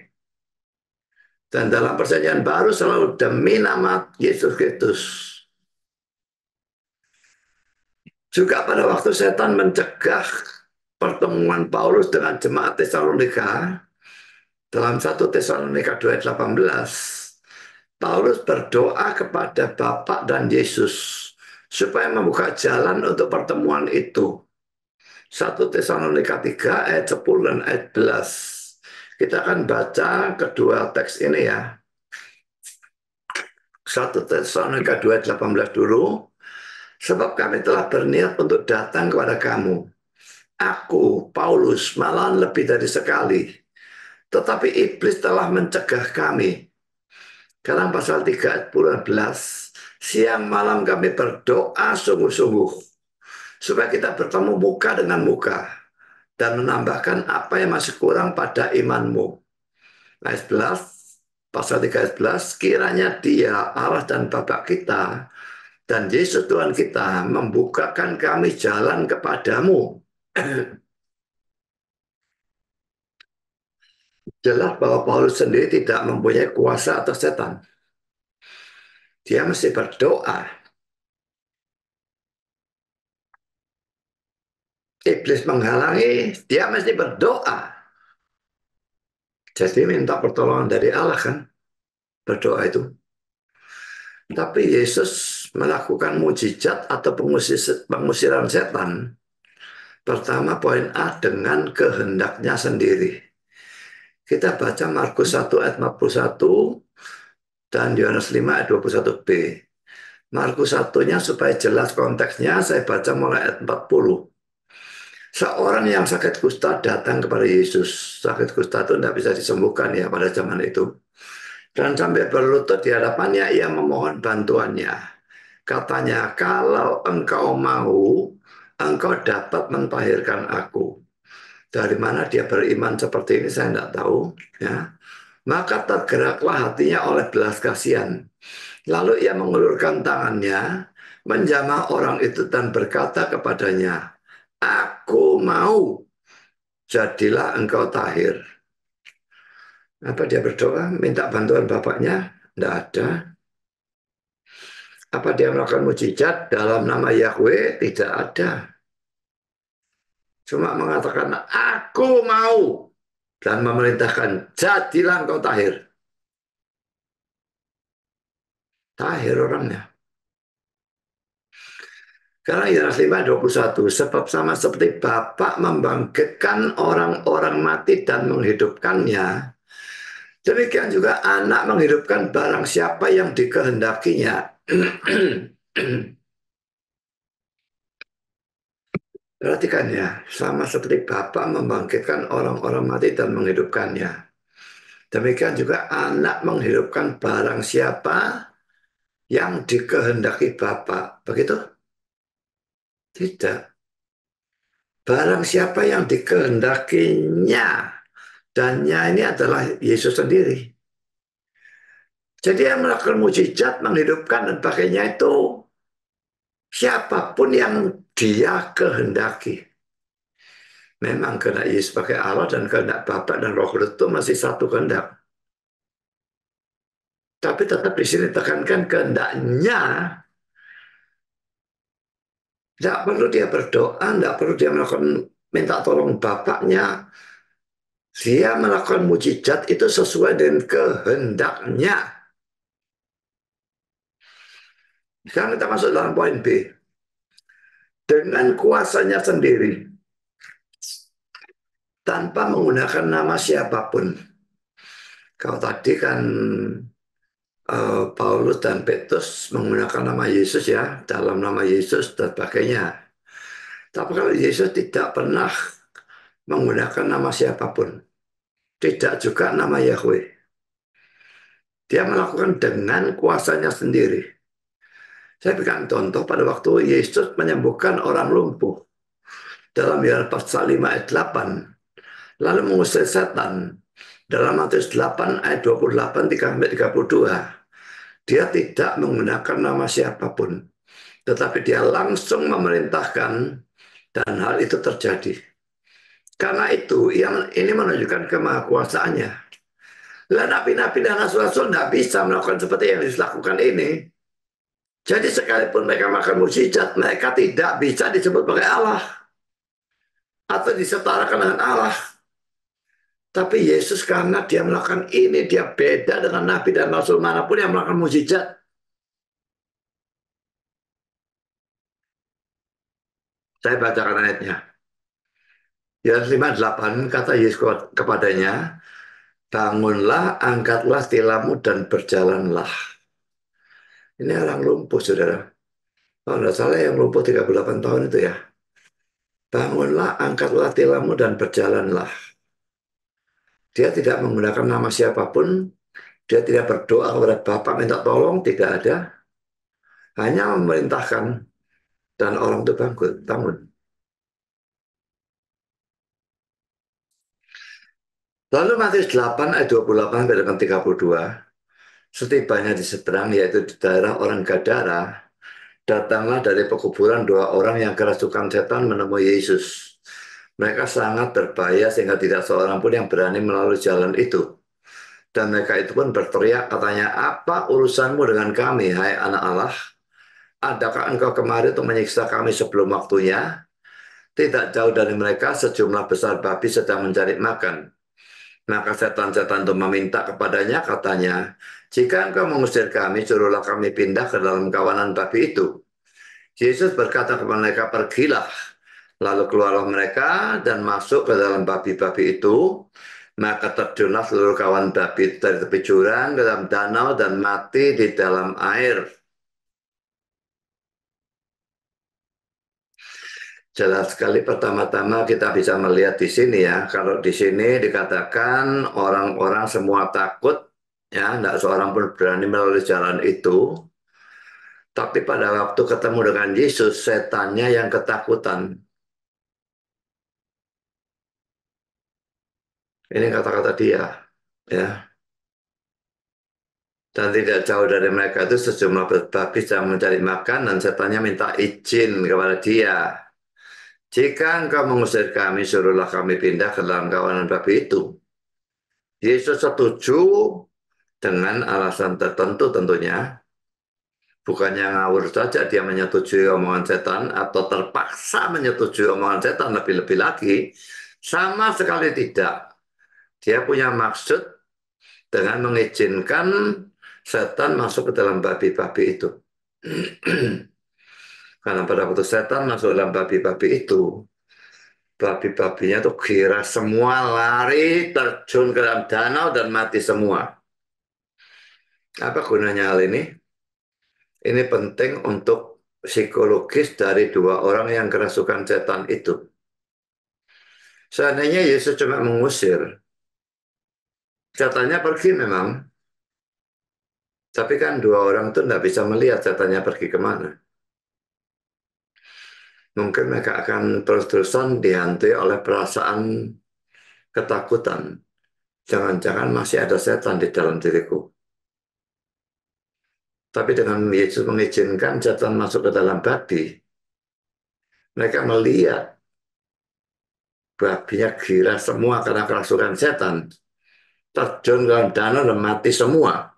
Dan dalam perjanjian baru selalu demi nama Yesus Kristus. Juga pada waktu setan mencegah pertemuan Paulus dengan jemaat Tesalonika, dalam 1 Tesalonika 2 ayat 18, Paulus berdoa kepada Bapa dan Yesus supaya membuka jalan untuk pertemuan itu. 1 Tesalonika 3 ayat 10 dan ayat 11. Kita akan baca kedua teks ini ya. 1 Tesalonika 2 ayat 18 dulu. Sebab kami telah berniat untuk datang kepada kamu. Aku, Paulus, malahan lebih dari sekali. Tetapi iblis telah mencegah kami. Dalam pasal 3 ayat 11, siang malam kami berdoa sungguh-sungguh supaya kita bertemu muka dengan muka dan menambahkan apa yang masih kurang pada imanmu. Ayat 11, pasal 3 ayat 11, kiranya Dia, Allah dan Bapa kita, dan Yesus Tuhan kita membukakan kami jalan kepadamu. Jelas bahwa Paulus sendiri tidak mempunyai kuasa atas setan. Dia mesti berdoa. Iblis menghalangi, dia mesti berdoa. Jadi minta pertolongan dari Allah kan, berdoa itu. Tapi Yesus melakukan mujizat atau pengusiran setan. Pertama poin A dengan kehendaknya sendiri. Kita baca Markus 1 ayat 41 dan Yohanes 5 ayat 21b. Markus 1-nya supaya jelas konteksnya saya baca mulai ayat 40. Seorang yang sakit kusta datang kepada Yesus. Sakit kusta itu tidak bisa disembuhkan ya pada zaman itu. Dan sampai berlutut di hadapannya ia memohon bantuannya. Katanya, kalau engkau mau, engkau dapat mentahirkan aku. Dari mana dia beriman seperti ini saya tidak tahu. Ya. Maka tergeraklah hatinya oleh belas kasihan. Lalu ia mengulurkan tangannya, menjamah orang itu dan berkata kepadanya, aku mau, jadilah engkau tahir. Apa dia berdoa, minta bantuan bapaknya? Tidak ada. Apa dia melakukan mujizat dalam nama Yahweh? Tidak ada. Cuma mengatakan, aku mau. Dan memerintahkan, jadilah engkau tahir. Tahir orangnya. Karena Yohanes 5:21, sebab sama seperti Bapa membangkitkan orang-orang mati dan menghidupkannya, demikian juga anak menghidupkan barang siapa yang dikehendakinya. Perhatikan ya, sama seperti Bapa membangkitkan orang-orang mati dan menghidupkannya. Demikian juga anak menghidupkan barang siapa yang dikehendaki Bapa. Begitu? Tidak. Barang siapa yang dikehendakinya. Dan-nya ini adalah Yesus sendiri. Jadi yang melakukan mujizat, menghidupkan dan pakainya itu siapapun yang dia kehendaki. Memang kehendak Yesus sebagai Allah dan kehendak Bapa dan Roh Kudus itu masih satu kehendak. Tapi tetap di sini tekankan kehendaknya. Tidak perlu dia berdoa, tidak perlu dia melakukan minta tolong Bapaknya. Dia melakukan mujizat itu sesuai dengan kehendaknya. Sekarang kita masuk dalam poin B. Dengan kuasanya sendiri, tanpa menggunakan nama siapapun. Kalau tadi kan Paulus dan Petrus menggunakan nama Yesus ya, dalam nama Yesus dan sebagainya. Tapi kalau Yesus tidak pernah menggunakan nama siapapun, tidak juga nama Yahweh. Dia melakukan dengan kuasanya sendiri. Saya berikan contoh pada waktu Yesus menyembuhkan orang lumpuh dalam Yohanes pasal 5 ayat 8, lalu mengusir setan dalam Matius 8 ayat 28 sampai 32. Dia tidak menggunakan nama siapapun, tetapi dia langsung memerintahkan dan hal itu terjadi. Karena itu, ini menunjukkan kemahakuasaannya. Lah nabi-nabi dan rasul-rasul tidak bisa melakukan seperti yang dilakukan ini. Jadi sekalipun mereka makan mukjizat, mereka tidak bisa disebut sebagai Allah atau disetarakan dengan Allah. Tapi Yesus karena dia melakukan ini, dia beda dengan nabi dan rasul manapun yang melakukan mukjizat. Saya bacakan ayatnya. Yohanes 5:8 kata Yesus kepadanya, bangunlah, angkatlah tilammu dan berjalanlah. Ini orang lumpuh, saudara. Kalau tidak salah yang lumpuh 38 tahun itu ya. Bangunlah, angkatlah tilammu dan berjalanlah. Dia tidak menggunakan nama siapapun. Dia tidak berdoa kepada Bapak minta tolong, tidak ada. Hanya memerintahkan dan orang itu bangun. Lalu Matius 8 ayat 28 sampai dengan 32. Setibanya di seberang, yaitu di daerah orang Gadara, datanglah dari pekuburan dua orang yang kerasukan setan menemui Yesus. Mereka sangat berbahaya sehingga tidak seorang pun yang berani melalui jalan itu. Dan mereka itu pun berteriak katanya, apa urusanmu dengan kami, hai anak Allah? Adakah engkau kemari untuk menyiksa kami sebelum waktunya? Tidak jauh dari mereka sejumlah besar babi sedang mencari makan. Maka setan-setan itu meminta kepadanya, katanya, jika engkau mengusir kami, suruhlah kami pindah ke dalam kawanan babi itu. Yesus berkata kepada mereka, pergilah. Lalu keluarlah mereka dan masuk ke dalam babi-babi itu. Maka terjunlah seluruh kawan babi itu dari tepi jurang ke dalam danau dan mati di dalam air. Jelas sekali pertama-tama kita bisa melihat di sini ya. Kalau di sini dikatakan orang-orang semua takut, ya, tidak seorang pun berani melalui jalan itu. Tapi pada waktu ketemu dengan Yesus, setannya yang ketakutan. Ini kata-kata dia, ya. Dan tidak jauh dari mereka itu sejumlah babi sedang mencari makan dan setannya minta izin kepada dia. Jika engkau mengusir kami, suruhlah kami pindah ke dalam kawanan babi itu. Yesus setuju dengan alasan tertentu tentunya. Bukannya ngawur saja dia menyetujui omongan setan atau terpaksa menyetujui omongan setan lebih-lebih lagi. Sama sekali tidak. Dia punya maksud dengan mengizinkan setan masuk ke dalam babi-babi itu. Karena pada waktu setan masuk dalam babi-babi itu, babi-babinya tuh kira semua lari, terjun ke dalam danau dan mati semua. Apa gunanya hal ini? Ini penting untuk psikologis dari dua orang yang kerasukan setan itu. Seandainya Yesus cuma mengusir, setannya pergi memang, tapi kan dua orang itu tidak bisa melihat setannya pergi kemana. Mungkin mereka akan terus-terusan dihantui oleh perasaan ketakutan. Jangan-jangan masih ada setan di dalam diriku. Tapi dengan Yesus mengizinkan setan masuk ke dalam babi, mereka melihat babinya gila semua karena kerasukan setan. Terjun ke dalam danau dan mati semua.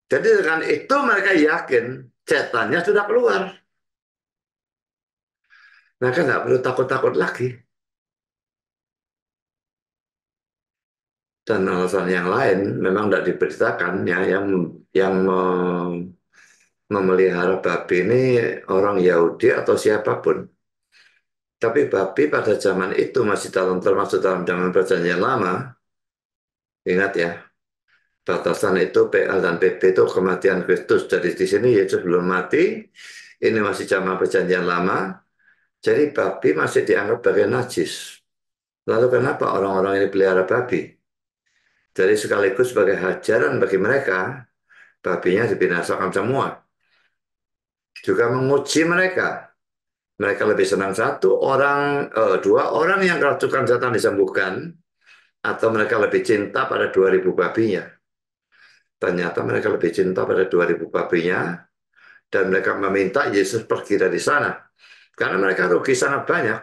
Jadi dengan itu mereka yakin setannya sudah keluar. Mereka nggak perlu takut-takut lagi. Dan alasan yang lain memang tidak diberitakan ya, yang memelihara babi ini orang Yahudi atau siapapun. Tapi babi pada zaman itu masih termasuk dalam zaman perjanjian lama. Ingat ya, batasan itu PL dan PP itu kematian Kristus. Jadi di sini Yesus belum mati, ini masih zaman perjanjian lama, jadi babi masih dianggap bagian najis. Lalu kenapa orang-orang ini pelihara babi? Jadi sekaligus sebagai hajaran bagi mereka, babinya dibinasakan semua. Juga menguji mereka. Mereka lebih senang dua orang yang kerasukan setan disembuhkan, atau mereka lebih cinta pada 2.000 babinya. Ternyata mereka lebih cinta pada 2.000 babinya, dan mereka meminta Yesus pergi dari sana. Karena mereka rugi sangat banyak.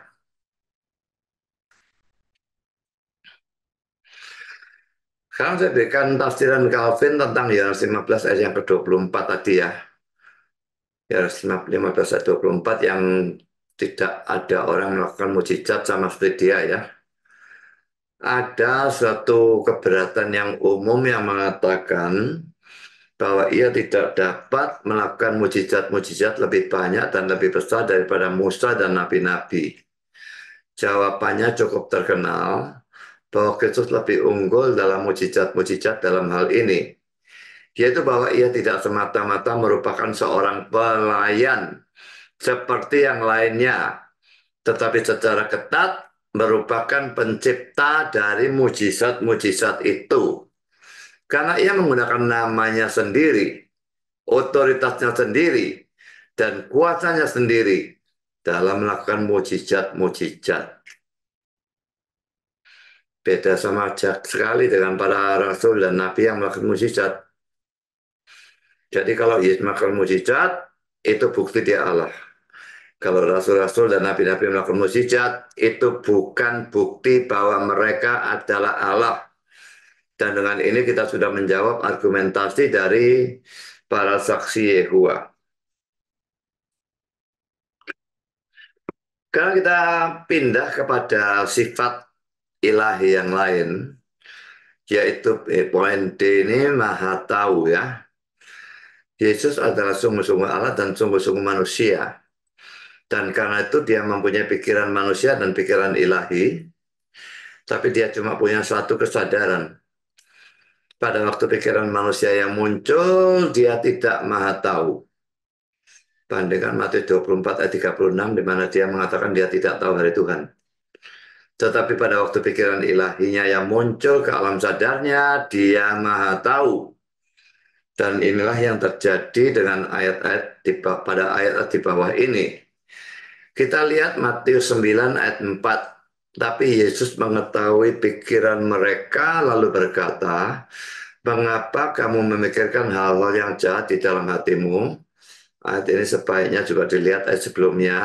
Sekarang saya berikan tafsiran Calvin tentang Yohanes 15 ayat yang ke-24 tadi ya. Yohanes 15 ayat 24 yang tidak ada orang melakukan mujizat sama seperti dia ya. Ada suatu keberatan yang umum yang mengatakan bahwa ia tidak dapat melakukan mujizat-mujizat lebih banyak dan lebih besar daripada Musa dan nabi-nabi. Jawabannya cukup terkenal bahwa Kristus lebih unggul dalam mujizat-mujizat dalam hal ini, yaitu bahwa ia tidak semata-mata merupakan seorang pelayan seperti yang lainnya, tetapi secara ketat merupakan pencipta dari mujizat-mujizat itu. Karena ia menggunakan namanya sendiri, otoritasnya sendiri, dan kuasanya sendiri dalam melakukan mujizat-mujizat. Beda sama sekali dengan para rasul dan nabi yang melakukan mujizat. Jadi kalau Yesus melakukan mujizat, itu bukti dia Allah. Kalau rasul-rasul dan nabi-nabi melakukan mujizat, itu bukan bukti bahwa mereka adalah Allah. Dan dengan ini kita sudah menjawab argumentasi dari para saksi Yehova. Sekarang kita pindah kepada sifat ilahi yang lain, yaitu poin D ini maha tahu ya. Yesus adalah sungguh-sungguh Allah dan sungguh-sungguh manusia. Dan karena itu dia mempunyai pikiran manusia dan pikiran ilahi, tapi dia cuma punya satu kesadaran. Pada waktu pikiran manusia yang muncul, dia tidak maha tahu. Bandingkan Matius 24 ayat 36, di mana dia mengatakan dia tidak tahu hari Tuhan. Tetapi pada waktu pikiran ilahinya yang muncul ke alam sadarnya, dia maha tahu. Dan inilah yang terjadi dengan ayat-ayat pada ayat di bawah ini. Kita lihat Matius 9 ayat 4. Tapi Yesus mengetahui pikiran mereka lalu berkata, mengapa kamu memikirkan hal-hal yang jahat di dalam hatimu? Ayat ini sebaiknya juga dilihat ayat sebelumnya.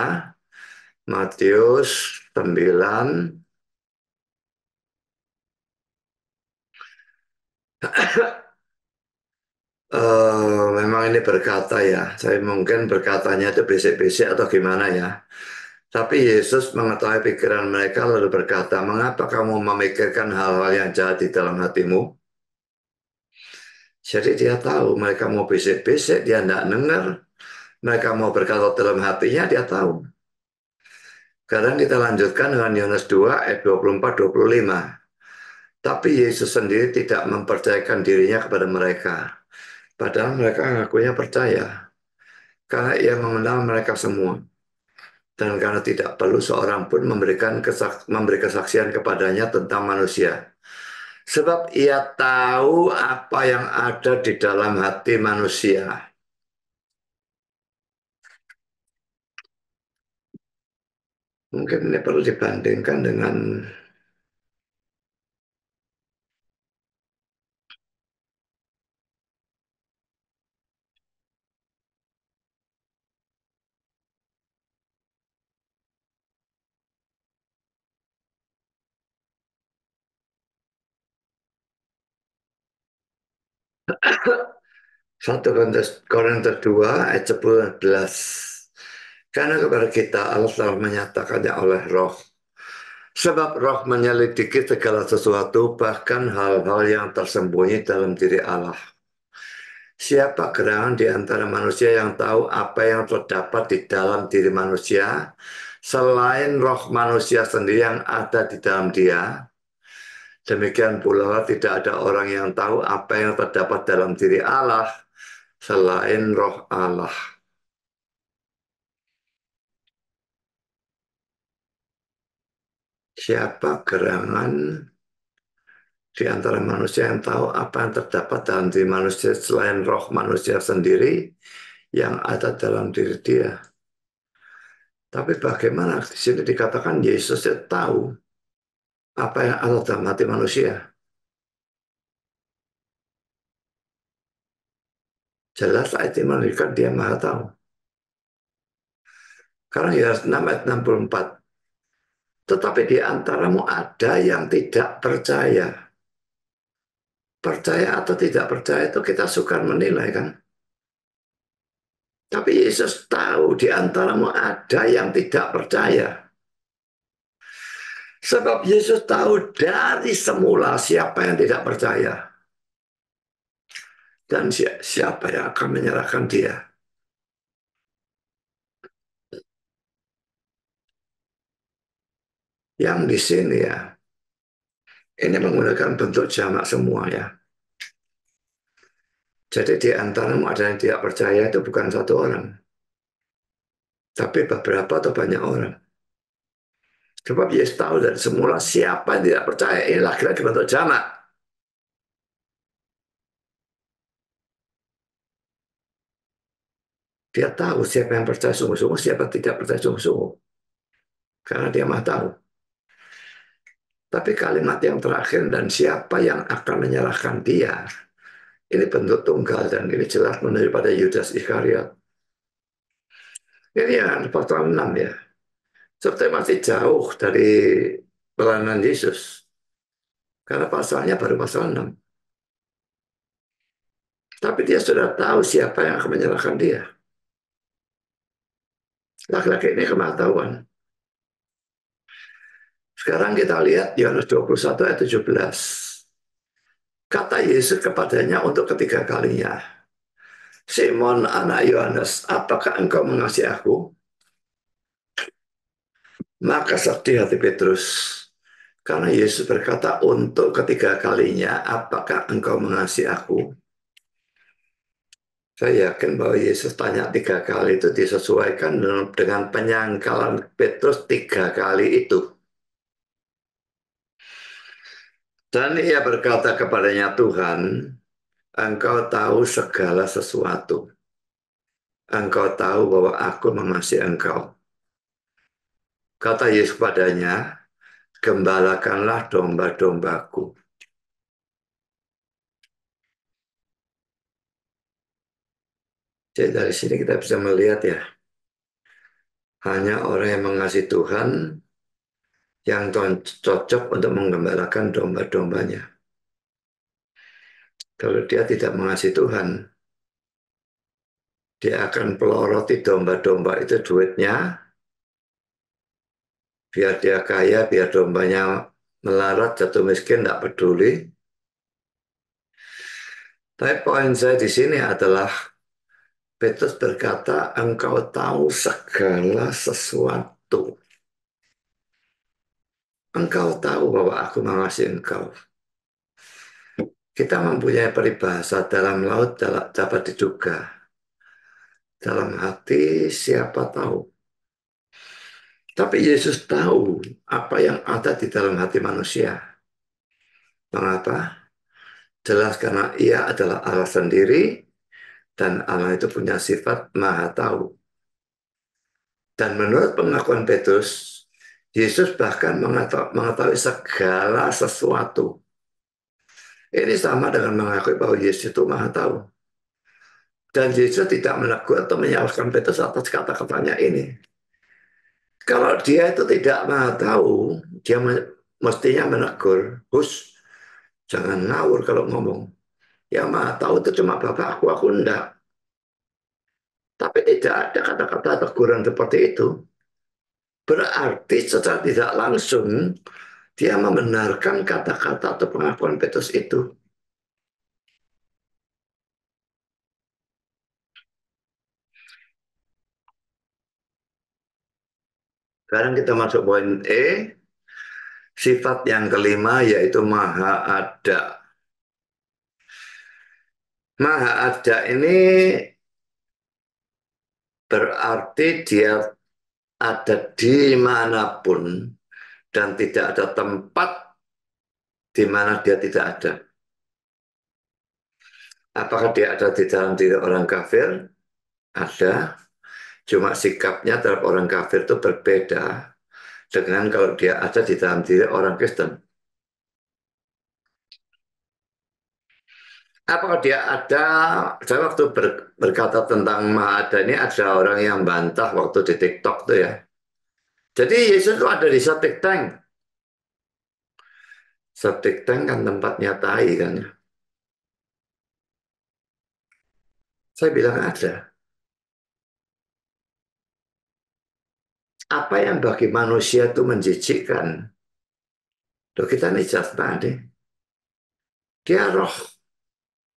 Matius 9. Memang ini berkata ya, saya mungkin berkatanya itu bisik-bisik atau gimana ya. Tapi Yesus mengetahui pikiran mereka lalu berkata, mengapa kamu memikirkan hal-hal yang jahat di dalam hatimu? Jadi dia tahu mereka mau bisik-bisik, dia tidak dengar. Mereka mau berkata dalam hatinya, dia tahu. Sekarang kita lanjutkan dengan Yohanes 2 ayat 24-25. Tapi Yesus sendiri tidak mempercayakan dirinya kepada mereka. Padahal mereka ngakunya percaya. Karena ia mengenal mereka semua. Dan karena tidak perlu seorang pun memberi kesaksian kepadanya tentang manusia. Sebab ia tahu apa yang ada di dalam hati manusia. Mungkin ini perlu dibandingkan dengan 1 Korintus 2 ayat 11. Karena kepada kita Allah telah menyatakannya oleh roh. Sebab roh menyelidiki segala sesuatu, bahkan hal-hal yang tersembunyi dalam diri Allah. Siapa gerangan di antara manusia yang tahu apa yang terdapat di dalam diri manusia, selain roh manusia sendiri yang ada di dalam dia? Demikian pula tidak ada orang yang tahu apa yang terdapat dalam diri Allah selain roh Allah. Siapa gerangan di antara manusia yang tahu apa yang terdapat dalam diri manusia selain roh manusia sendiri yang ada dalam diri dia. Tapi bagaimana di sini dikatakan Yesus tahu apa yang ada dalam hati manusia. Jelas ayat ini menunjukkan dia maha tahu. Karena Yohanes 6 ayat 64. Tetapi di antaramu ada yang tidak percaya. Percaya atau tidak percaya itu kita sukar menilai kan. Tapi Yesus tahu di antaramu ada yang tidak percaya. Sebab Yesus tahu dari semula siapa yang tidak percaya. Dan siapa yang akan menyerahkan dia. Yang di sini ya, ini menggunakan bentuk jamak semua ya. Jadi di antaramu ada yang tidak percaya itu bukan satu orang. Tapi beberapa atau banyak orang. Sebab Yesus tahu dari semula siapa yang tidak percaya. Ini laki-laki bentuk jamak. Dia tahu siapa yang percaya sungguh-sungguh, siapa yang tidak percaya sungguh-sungguh. Karena dia mah tahu. Tapi kalimat yang terakhir dan siapa yang akan menyalahkan dia. Ini bentuk tunggal dan ini jelas menunjuk pada Yudas Iskariot. Ini yang pasal 6 ya. Sebetulnya masih jauh dari pelayanan Yesus. Karena pasalnya baru pasal 6. Tapi dia sudah tahu siapa yang akan menyalahkan dia. Laki-laki ini kematahuan. Sekarang kita lihat Yohanes 21 ayat 17. Kata Yesus kepadanya untuk ketiga kalinya, Simon anak Yohanes, apakah engkau mengasihi aku? Maka sedih hati Petrus. Karena Yesus berkata untuk ketiga kalinya, apakah engkau mengasihi aku? Saya yakin bahwa Yesus tanya tiga kali itu disesuaikan dengan penyangkalan Petrus tiga kali itu. Dan ia berkata kepadanya, Tuhan, engkau tahu segala sesuatu. Engkau tahu bahwa aku mengasihi engkau. Kata Yesus padanya, gembalakanlah domba-dombaku. Jadi dari sini kita bisa melihat ya, hanya orang yang mengasihi Tuhan yang cocok untuk menggembalakan domba-dombanya. Kalau dia tidak mengasihi Tuhan, dia akan peloroti domba-domba itu duitnya, biar dia kaya, biar dombanya melarat, jatuh miskin, tidak peduli. Tapi poin saya di sini adalah Petrus berkata, engkau tahu segala sesuatu. Engkau tahu bahwa aku mengasihi engkau. Kita mempunyai peribahasa dalam laut dapat diduga. Dalam hati siapa tahu. Tapi Yesus tahu apa yang ada di dalam hati manusia. Mengapa? Jelas karena ia adalah Allah sendiri dan Allah itu punya sifat maha tahu. Dan menurut pengakuan Petrus, Yesus bahkan mengetahui segala sesuatu. Ini sama dengan mengakui bahwa Yesus itu maha tahu. Dan Yesus tidak menegur atau menyalahkan Petrus atas kata-katanya ini. Kalau dia itu tidak maha tahu, dia mestinya menegur, Hus, jangan ngawur kalau ngomong. Yang maha tahu itu cuma Bapak aku enggak. Tapi tidak ada kata-kata teguran seperti itu. Berarti secara tidak langsung dia membenarkan kata-kata atau pengakuan Petrus itu. Sekarang kita masuk poin E. Sifat yang kelima yaitu Maha Ada. Maha Ada ini berarti dia ada dimanapun dan tidak ada tempat di mana dia tidak ada. Apakah dia ada di dalam diri orang kafir? Ada. Cuma sikapnya terhadap orang kafir itu berbeda dengan kalau dia ada di dalam diri orang Kristen. Apakah dia ada? Saya waktu berkata tentang Maha Ada ini ada orang yang bantah waktu di TikTok tuh ya. Jadi Yesus itu ada di septic tank. Septic tank kan tempatnya tai kan. Saya bilang ada. Apa yang bagi manusia itu menjijikkan? Loh kita ini jasmani. Dia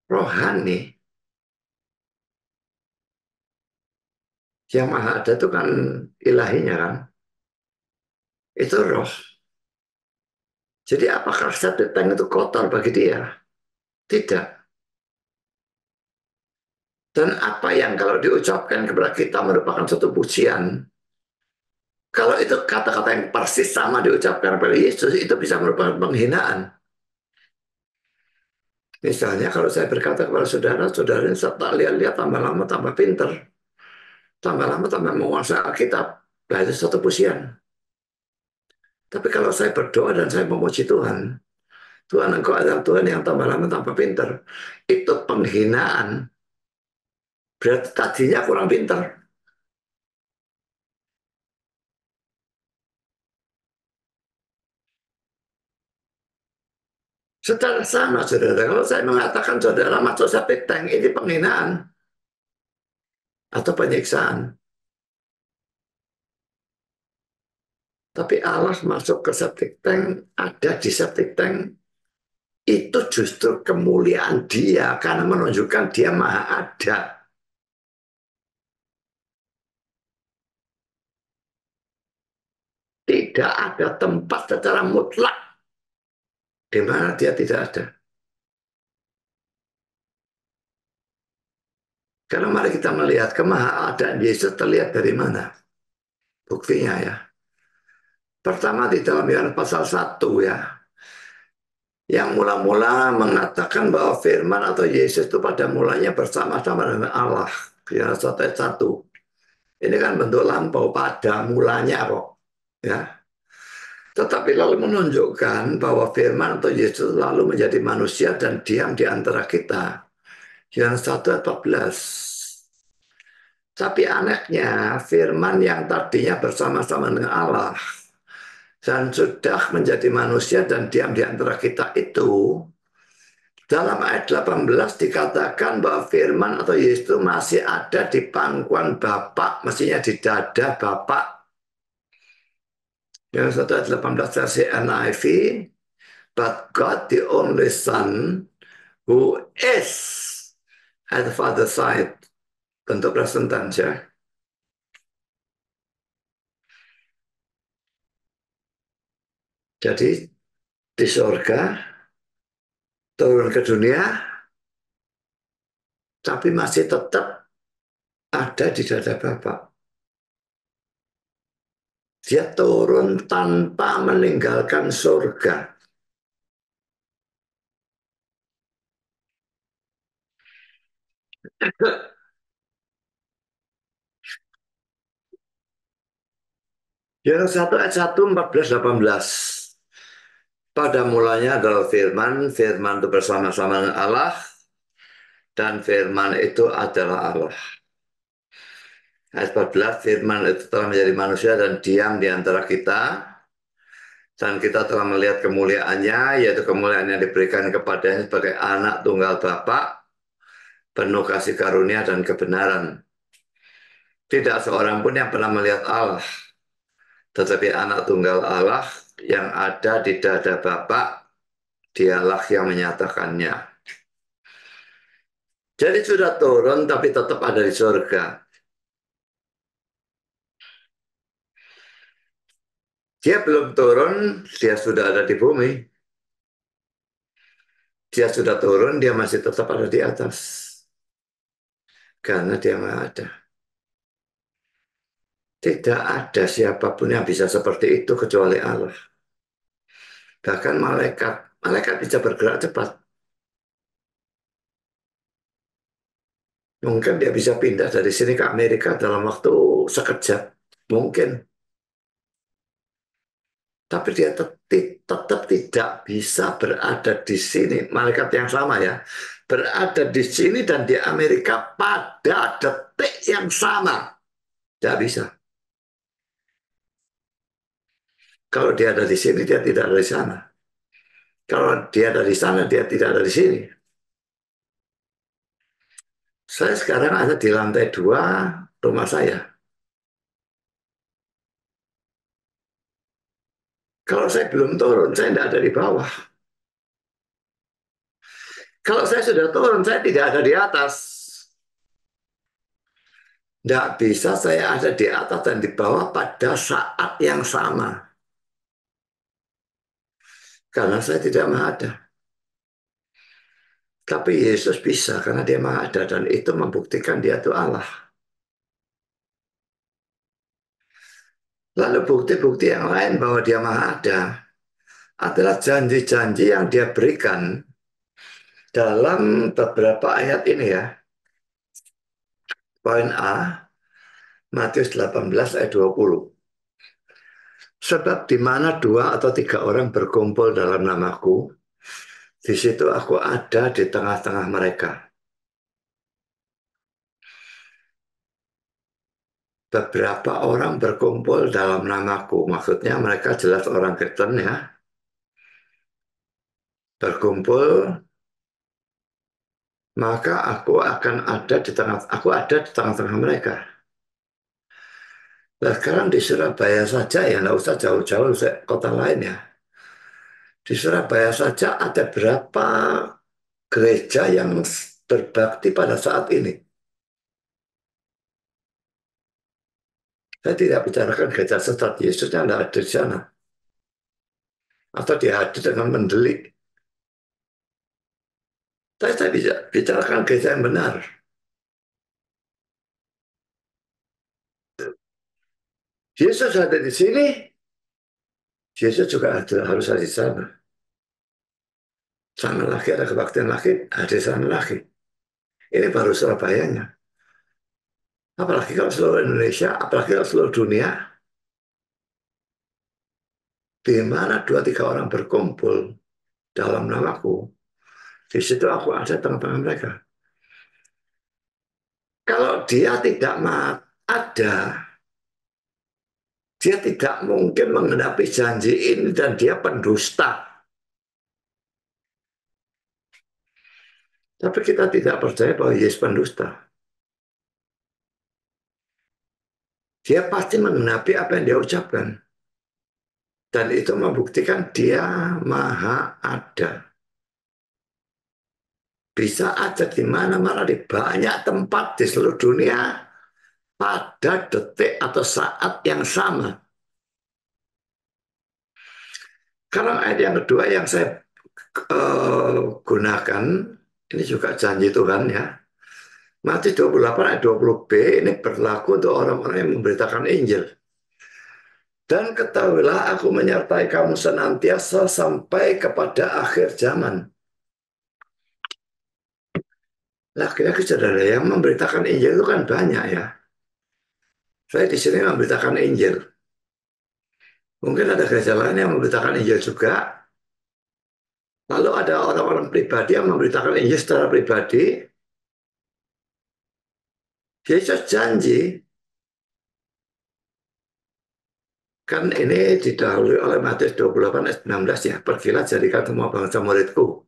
rohani. Yang maha ada itu kan ilahinya kan. Itu roh. Jadi apakah septic tank itu kotor bagi dia? Tidak. Dan apa yang kalau diucapkan kepada kita merupakan suatu pujian. Kalau itu kata-kata yang persis sama diucapkan kepada Yesus, itu bisa merupakan penghinaan. Misalnya kalau saya berkata kepada saudara, saudara ini tak lihat-lihat tambah lama tambah pinter. Tambah lama tambah menguasai Alkitab. Nah itu satu pujian. Tapi kalau saya berdoa dan saya memuji Tuhan, Tuhan engkau adalah Tuhan yang tambah lama tambah pinter. Itu penghinaan. Berarti tadinya kurang pinter. Secara sama, saudara. Kalau saya mengatakan saudara masuk septic tank, ini penghinaan atau penyiksaan. Tapi Allah masuk ke septic tank, ada di septic tank, itu justru kemuliaan dia karena menunjukkan dia maha ada. Tidak ada tempat secara mutlak di mana dia tidak ada. Karena mari kita melihat kemahaadaan Yesus terlihat dari mana. Buktinya ya. Pertama di dalam Yohanes pasal 1 ya. Yang mula-mula mengatakan bahwa firman atau Yesus itu pada mulanya bersama-sama dengan Allah. Yohanes 1 ayat 1. Ini kan bentuk lampau pada mulanya kok. Ya. Tetapi lalu menunjukkan bahwa firman atau Yesus lalu menjadi manusia dan diam di antara kita. Yohanes 1 ayat 14. Tapi anehnya firman yang tadinya bersama-sama dengan Allah dan sudah menjadi manusia dan diam di antara kita itu, dalam ayat 18 dikatakan bahwa firman atau Yesus masih ada di pangkuan Bapa, mestinya di dada Bapa. Yang 1 ayat 18 versi NIV, but God the only Son who is at the Father side. Bentuk presentence ya. Jadi di surga turun ke dunia tapi masih tetap ada di dada Bapak. Dia turun tanpa meninggalkan surga. Yohanes 1 ayat 1, 14, 18. Pada mulanya adalah firman, firman itu bersama-sama dengan Allah, dan firman itu adalah Allah. Ayat 14, firman itu telah menjadi manusia dan diam di antara kita, dan kita telah melihat kemuliaannya, yaitu kemuliaan yang diberikan kepadanya sebagai anak tunggal Bapa, penuh kasih karunia dan kebenaran. Tidak seorang pun yang pernah melihat Allah, tetapi anak tunggal Allah yang ada di dada Bapa, dialah yang menyatakannya. Jadi sudah turun tapi tetap ada di surga. Dia belum turun, dia sudah ada di bumi. Dia sudah turun, dia masih tetap ada di atas. Karena dia nggak ada. Tidak ada siapapun yang bisa seperti itu kecuali Allah. Bahkan malaikat, malaikat bisa bergerak cepat. Mungkin dia bisa pindah dari sini ke Amerika dalam waktu sekejap. Mungkin. Tapi dia tetap tidak bisa berada di sini. Malaikat yang sama ya. Berada di sini dan di Amerika pada detik yang sama. Tidak bisa. Kalau dia ada di sini, dia tidak ada di sana. Kalau dia ada di sana, dia tidak ada di sini. Saya sekarang ada di lantai 2 rumah saya. Kalau saya belum turun, saya tidak ada di bawah. Kalau saya sudah turun, saya tidak ada di atas. Tidak bisa saya ada di atas dan di bawah pada saat yang sama. Karena saya tidak maha ada. Tapi Yesus bisa karena dia maha ada. Dan itu membuktikan dia itu Allah. Lalu bukti-bukti yang lain bahwa dia maha ada adalah janji-janji yang dia berikan dalam beberapa ayat ini ya. Poin A, Matius 18 ayat 20. Sebab di mana 2 atau 3 orang berkumpul dalam namaku, di situ aku ada di tengah-tengah mereka. Beberapa orang berkumpul dalam namaku. Maksudnya mereka jelas orang Kristen ya. Berkumpul, maka aku ada di tengah-tengah mereka. Nah, sekarang di Surabaya saja ya, nggak usah jauh-jauh kota lain ya. Di Surabaya saja ada berapa gereja yang berbakti pada saat ini. Saya tidak bicarakan gereja sesat, Yesusnya tidak ada di sana. Atau dia hadir dengan mendelik. Tapi saya bisa bicarakan gereja yang benar. Yesus ada di sini, Yesus juga harus ada di sana. Sana lagi ada kebaktian lagi, ada di sana lagi. Ini baru Surabayanya. Apalagi kalau seluruh Indonesia, apalagi kalau seluruh dunia, di mana 2 3 orang berkumpul dalam namaku, di situ aku ada tengah-tengah mereka. Kalau dia tidak ada, dia tidak mungkin menghadapi janji ini dan dia pendusta. Tapi kita tidak percaya bahwa Yesus pendusta. Dia pasti menggenapi apa yang dia ucapkan. Dan itu membuktikan dia maha ada. Bisa aja di mana-mana di banyak tempat di seluruh dunia pada detik atau saat yang sama. Kalau ayat yang kedua yang saya gunakan, ini juga janji Tuhan ya. Matius 28 ayat 20b ini berlaku untuk orang-orang yang memberitakan Injil. Dan ketahuilah aku menyertai kamu senantiasa sampai kepada akhir zaman. Laki-laki saudara yang memberitakan Injil itu kan banyak ya. Saya di sini memberitakan Injil. Mungkin ada gereja lain yang memberitakan Injil juga. Lalu ada orang-orang pribadi yang memberitakan Injil secara pribadi. Yesus janji, kan ini didahului oleh Matius 28 ayat 19 ya. Pergilah jadikan semua bangsa muridku.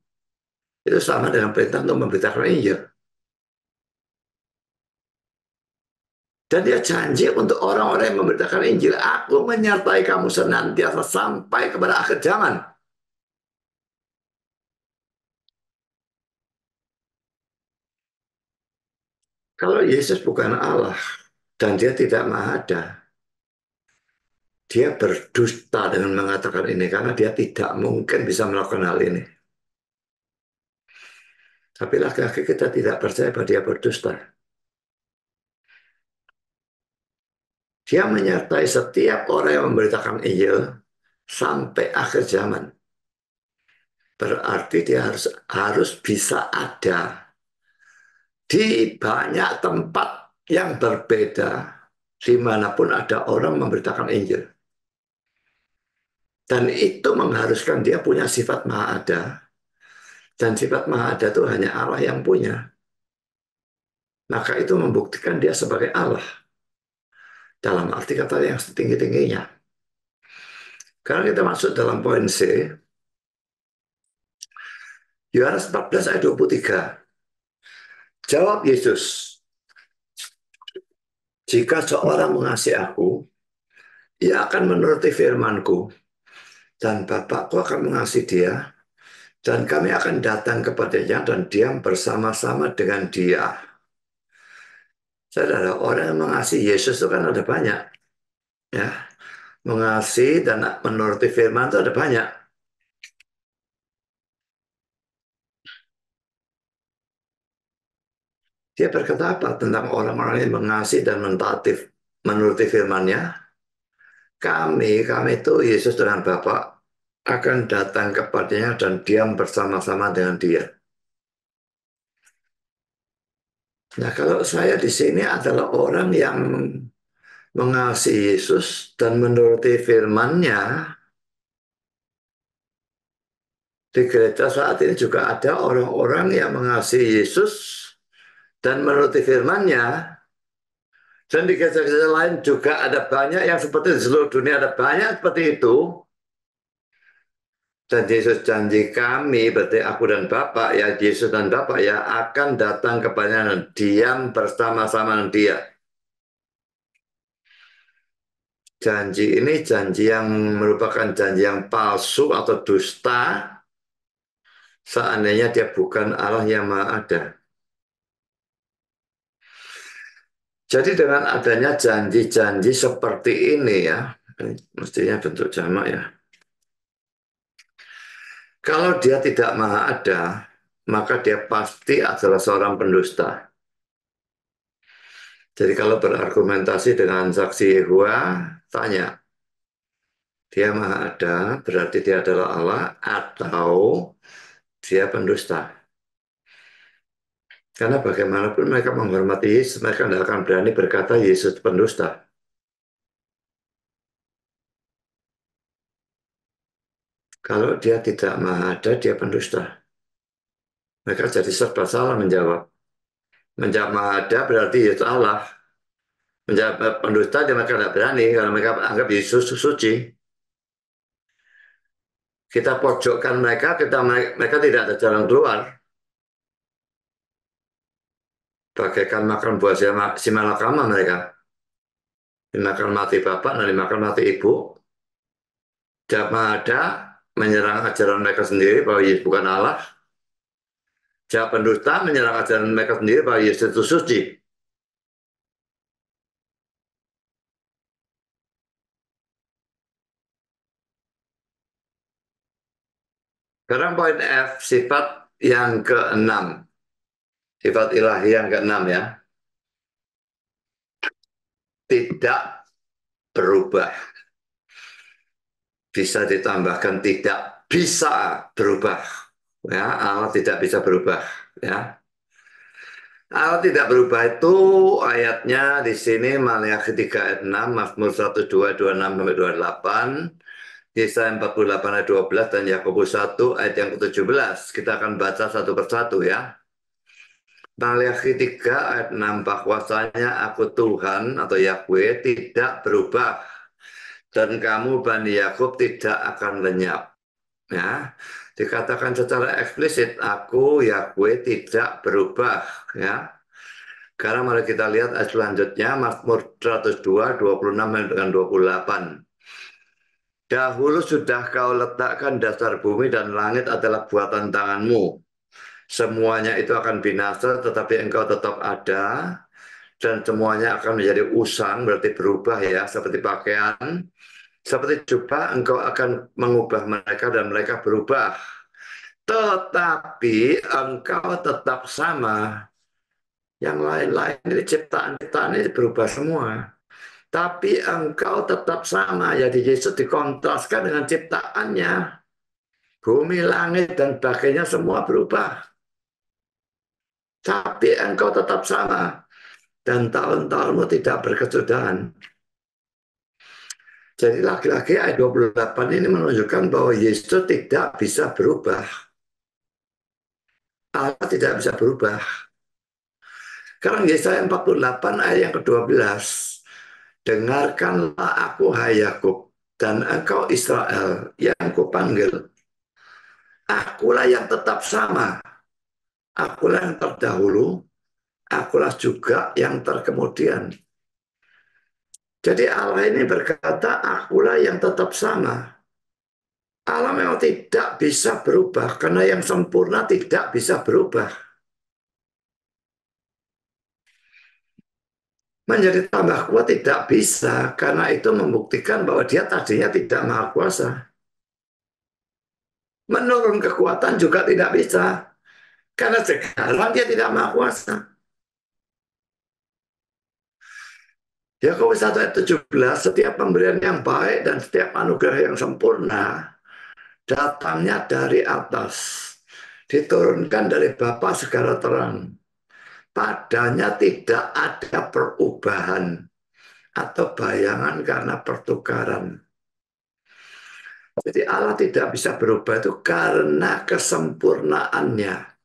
Itu sama dengan perintah untuk memberitakan Injil. Dan dia janji untuk orang-orang yang memberitakan Injil. Aku menyertai kamu senantiasa sampai kepada akhir zaman. Kalau Yesus bukan Allah dan dia tidak maha ada, Dia berdusta dengan mengatakan ini karena dia tidak mungkin bisa melakukan hal ini. Tapi laki-laki kita tidak percaya bahwa dia berdusta. Dia menyertai setiap orang yang memberitakan Injil sampai akhir zaman. Berarti dia harus bisa ada di banyak tempat yang berbeda, dimanapun ada orang memberitakan Injil. Dan itu mengharuskan dia punya sifat maha ada. Dan sifat maha ada itu hanya Allah yang punya. Maka itu membuktikan dia sebagai Allah. Dalam arti kata yang setinggi-tingginya. Karena kita masuk dalam poin C, Yohanes 14 ayat 23. Jawab Yesus, jika seorang mengasihi aku, ia akan menuruti firman-Ku, dan Bapakku akan mengasihi dia, dan kami akan datang kepadanya dan diam bersama-sama dengan dia. Saudara, orang yang mengasihi Yesus itu kan ada banyak. Ya, mengasihi dan menuruti firman itu ada banyak. Dia berkata apa tentang orang-orang yang mengasihi dan mentaati menuruti firman-Nya? Kami itu Yesus dengan Bapa akan datang kepadanya dan diam bersama-sama dengan dia. Nah, kalau saya di sini adalah orang yang mengasihi Yesus dan menuruti firman-Nya, di gereja saat ini juga ada orang-orang yang mengasihi Yesus dan menuruti firman-Nya, dan di gereja-gereja lain juga ada banyak yang seperti di seluruh dunia ada banyak seperti itu. Dan Yesus janji kami, berarti aku dan Bapa, ya Yesus dan Bapa ya akan datang kepadanya dan diam bersama-sama dengan dia. Janji ini janji yang merupakan janji yang palsu atau dusta, seandainya dia bukan Allah yang Maha Ada. Jadi dengan adanya janji-janji seperti ini ya, mestinya bentuk jamak ya. Kalau dia tidak Maha Ada, maka dia pasti adalah seorang pendusta. Jadi kalau berargumentasi dengan saksi Yehova, tanya, dia Maha Ada, berarti dia adalah Allah, atau dia pendusta. Karena bagaimanapun mereka menghormati Yesus, mereka tidak akan berani berkata Yesus pendusta. Kalau dia tidak Maha Ada, dia pendusta. Mereka jadi serba salah menjawab. Menjawab Maha Ada berarti Yesus Allah. Menjawab pendusta, dia mereka tidak berani, karena mereka anggap Yesus suci. Kita pojokkan mereka, mereka tidak ada jalan keluar. Bagaikan makan buah si malakama mereka. Dimakan mati bapak dan dimakan mati ibu. Jawab ada menyerang ajaran mereka sendiri bahwa Yesus bukan Allah. Jawab pendusta menyerang ajaran mereka sendiri bahwa Yesus itu suci. Sekarang poin F, sifat yang keenam. Sifat ilahi yang keenam ya. Tidak berubah. Bisa ditambahkan tidak bisa berubah. Ya, Allah tidak bisa berubah. Ya, Allah tidak berubah itu ayatnya di sini Maliakhi 3 ayat 6, Mazmur 102 26 sampai 28, Yesaya 48 ayat 12 dan Yakobus 1 ayat yang ke-17. Kita akan baca satu persatu ya. Maliakhi 3 ayat 6, bahwasanya aku Tuhan atau Yahweh tidak berubah dan kamu Bani Yakub tidak akan lenyap. Ya, dikatakan secara eksplisit aku Yahweh tidak berubah ya. Sekarang mari kita lihat ayat selanjutnya, Mazmur 102, 26 dengan 28. Dahulu sudah kau letakkan dasar bumi dan langit adalah buatan tanganmu. Semuanya itu akan binasa, tetapi engkau tetap ada. Dan semuanya akan menjadi usang, berarti berubah ya, seperti pakaian. Seperti jubah, engkau akan mengubah mereka dan mereka berubah. Tetapi engkau tetap sama. Yang lain-lain ini ciptaan-ciptaan ini berubah semua. Tapi engkau tetap sama. Jadi Yesus dikontraskan dengan ciptaannya. Bumi, langit, dan sebagainya semua berubah. Tapi engkau tetap sama. Dan tahun-tahunmu tidak berkesudahan. Jadi laki-laki ayat 28 ini menunjukkan bahwa Yesus tidak bisa berubah. Allah tidak bisa berubah. Sekarang Yesaya 48 ayat yang ke-12. Dengarkanlah aku hai Yakub dan engkau Israel yang kupanggil. Akulah yang tetap sama. Akulah yang terdahulu. Akulah juga yang terkemudian. Jadi Allah ini berkata, akulah yang tetap sama. Allah memang tidak bisa berubah karena yang sempurna tidak bisa berubah. Menjadi tambah kuat tidak bisa karena itu membuktikan bahwa dia tadinya tidak maha kuasa. Menurun kekuatan juga tidak bisa karena sekarang dia tidak maha kuasa. Yakobus 1 ayat 17, setiap pemberian yang baik dan setiap anugerah yang sempurna datangnya dari atas, diturunkan dari Bapa segala terang. Padanya tidak ada perubahan atau bayangan karena pertukaran. Jadi Allah tidak bisa berubah itu karena kesempurnaannya.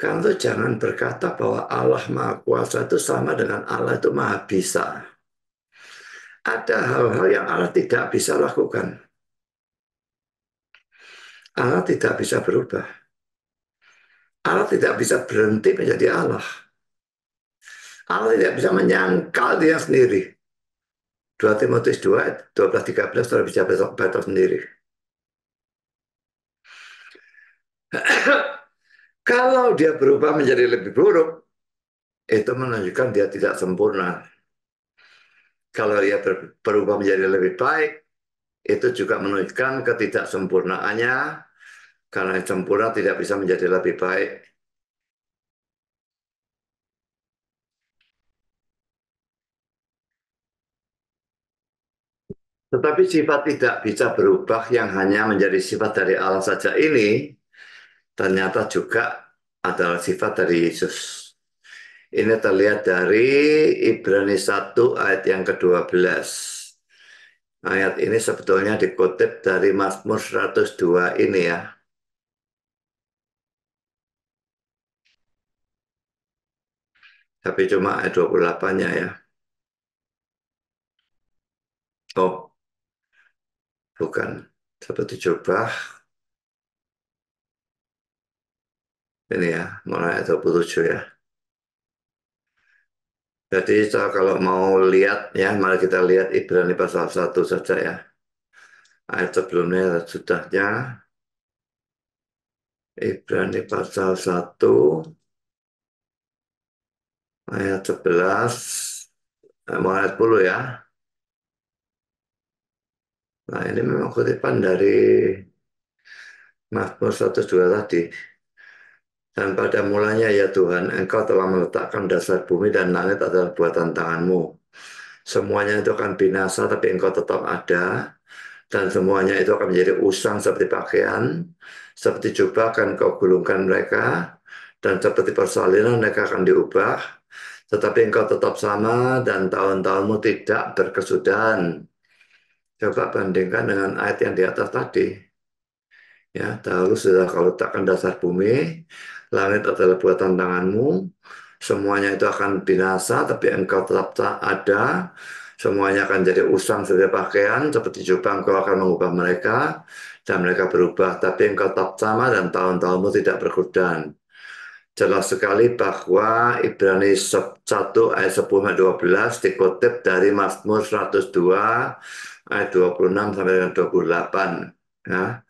Karena itu jangan berkata bahwa Allah Maha Kuasa itu sama dengan Allah itu Maha Bisa. Ada hal-hal yang Allah tidak bisa lakukan. Allah tidak bisa berubah. Allah tidak bisa berhenti menjadi Allah. Allah tidak bisa menyangkal dia sendiri. 2 Timotius 2, 12-13 sudah bisa baca sendiri. Kalau dia berubah menjadi lebih buruk, itu menunjukkan dia tidak sempurna. Kalau dia berubah menjadi lebih baik, itu juga menunjukkan ketidaksempurnaannya, karena sempurna tidak bisa menjadi lebih baik. Tetapi sifat tidak bisa berubah yang hanya menjadi sifat dari Allah saja ini, ternyata juga adalah sifat dari Yesus. Ini terlihat dari Ibrani 1 ayat yang ke-12. Ayat ini sebetulnya dikutip dari Mazmur 102 ini ya. Tapi cuma ayat 28-nya ya. Oh, bukan. Seperti coba ini ya, mulai ayat 27 ya. Jadi kalau mau lihat ya, mari kita lihat Ibrani pasal 1 saja ya. Ayat sebelumnya, ayat sudahnya. Ibrani pasal 1 ayat 11, mau ayat 10 ya. Nah ini memang kutipan dari Mazmur 102 tadi. Dan pada mulanya ya Tuhan, Engkau telah meletakkan dasar bumi dan langit adalah buatan tanganmu. Semuanya itu akan binasa, tapi Engkau tetap ada. Dan semuanya itu akan menjadi usang seperti pakaian. Seperti jubah akan Kau gulungkan mereka. Dan seperti persalinan mereka akan diubah. Tetapi Engkau tetap sama dan tahun-tahunmu tidak berkesudahan. Coba bandingkan dengan ayat yang di atas tadi. Ya, dahulu sudah kau letakkan dasar bumi, langit adalah buatan tanganmu, semuanya itu akan binasa, tapi engkau tetap ada, semuanya akan jadi usang seperti pakaian, seperti jubah engkau akan mengubah mereka, dan mereka berubah, tapi engkau tetap sama dan tahun-tahunmu tidak berkesudahan. Jelas sekali bahwa Ibrani 1 ayat 10-12 dikutip dari Mazmur 102 ayat 26 sampai dengan 28. Ya.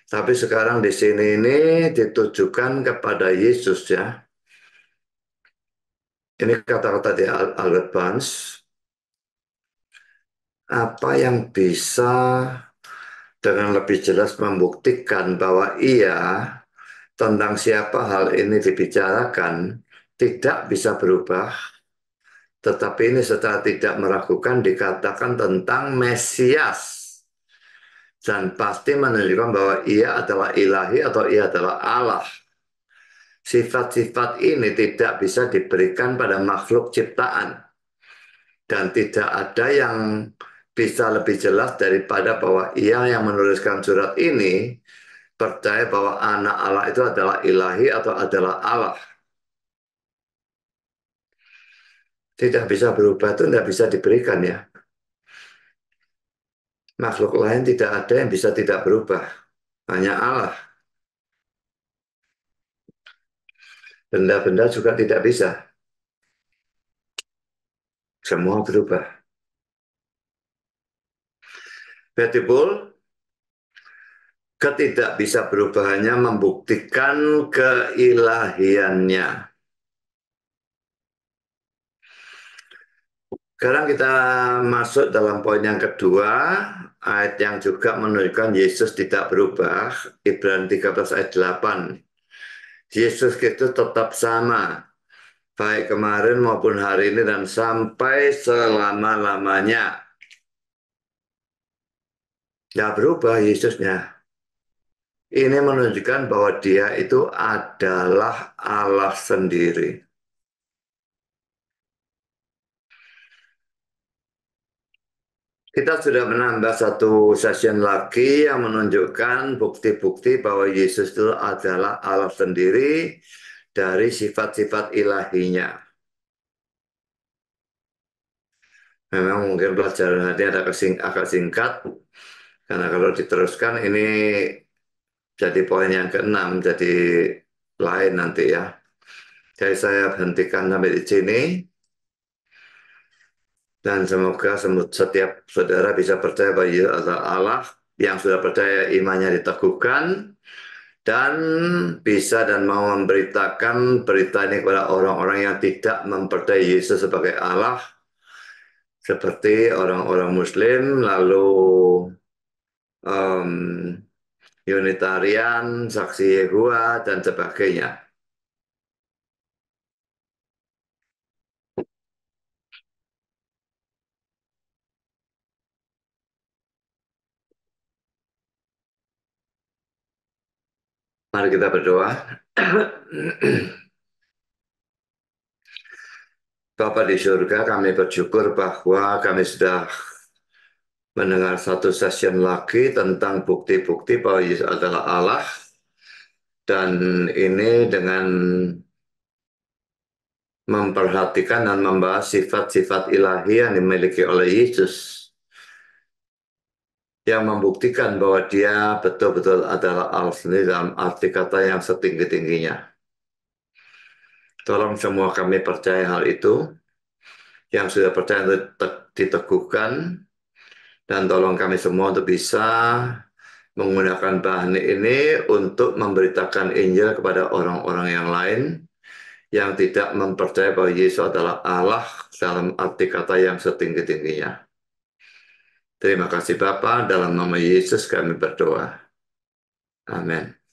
Tapi sekarang di sini ini ditujukan kepada Yesus ya. Ini kata-kata di Albert Barnes. apa yang bisa dengan lebih jelas membuktikan bahwa iya tentang siapa hal ini dibicarakan tidak bisa berubah, tetapi ini secara tidak meragukan dikatakan tentang Mesias dan pasti menunjukkan bahwa ia adalah ilahi atau ia adalah Allah. Sifat-sifat ini tidak bisa diberikan pada makhluk ciptaan dan tidak ada yang bisa lebih jelas daripada bahwa ia yang menuliskan surat ini percaya bahwa anak Allah itu adalah ilahi atau adalah Allah. Tidak bisa berubah itu tidak bisa diberikan ya. Makhluk lain tidak ada yang bisa tidak berubah. Hanya Allah. Benda-benda juga tidak bisa. Semua berubah. Betul, ketidak bisa berubahannya membuktikan keilahiannya. Sekarang kita masuk dalam poin yang kedua, ayat yang juga menunjukkan Yesus tidak berubah, Ibrani 13 ayat 8. Yesus itu tetap sama, baik kemarin maupun hari ini dan sampai selama-lamanya. Tidak berubah Yesusnya. Ini menunjukkan bahwa dia itu adalah Allah sendiri. Kita sudah menambah satu session lagi yang menunjukkan bukti-bukti bahwa Yesus itu adalah Allah sendiri dari sifat-sifat ilahinya. Memang mungkin pelajaran nanti ada agak singkat, karena kalau diteruskan ini jadi poin yang keenam, jadi lain nanti ya. Jadi saya hentikan sampai di sini. Dan semoga setiap saudara bisa percaya bahwa Yesus adalah Allah, yang sudah percaya imannya diteguhkan, dan bisa dan mau memberitakan berita ini kepada orang-orang yang tidak mempercayai Yesus sebagai Allah, seperti orang-orang Muslim, lalu um, Unitarian, Saksi Yehua, dan sebagainya. Mari kita berdoa. Bapa di surga, kami bersyukur bahwa kami sudah mendengar satu session lagi tentang bukti-bukti bahwa Yesus adalah Allah. Dan ini dengan memperhatikan dan membahas sifat-sifat ilahi yang dimiliki oleh Yesus, yang membuktikan bahwa dia betul-betul adalah Allah sendiri dalam arti kata yang setinggi-tingginya. Tolong semua kami percaya hal itu, yang sudah percaya untuk diteguhkan, dan tolong kami semua untuk bisa menggunakan bahan ini untuk memberitakan Injil kepada orang-orang yang lain yang tidak mempercayai bahwa Yesus adalah Allah dalam arti kata yang setinggi-tingginya. Terima kasih Bapa, dalam nama Yesus kami berdoa. Amin.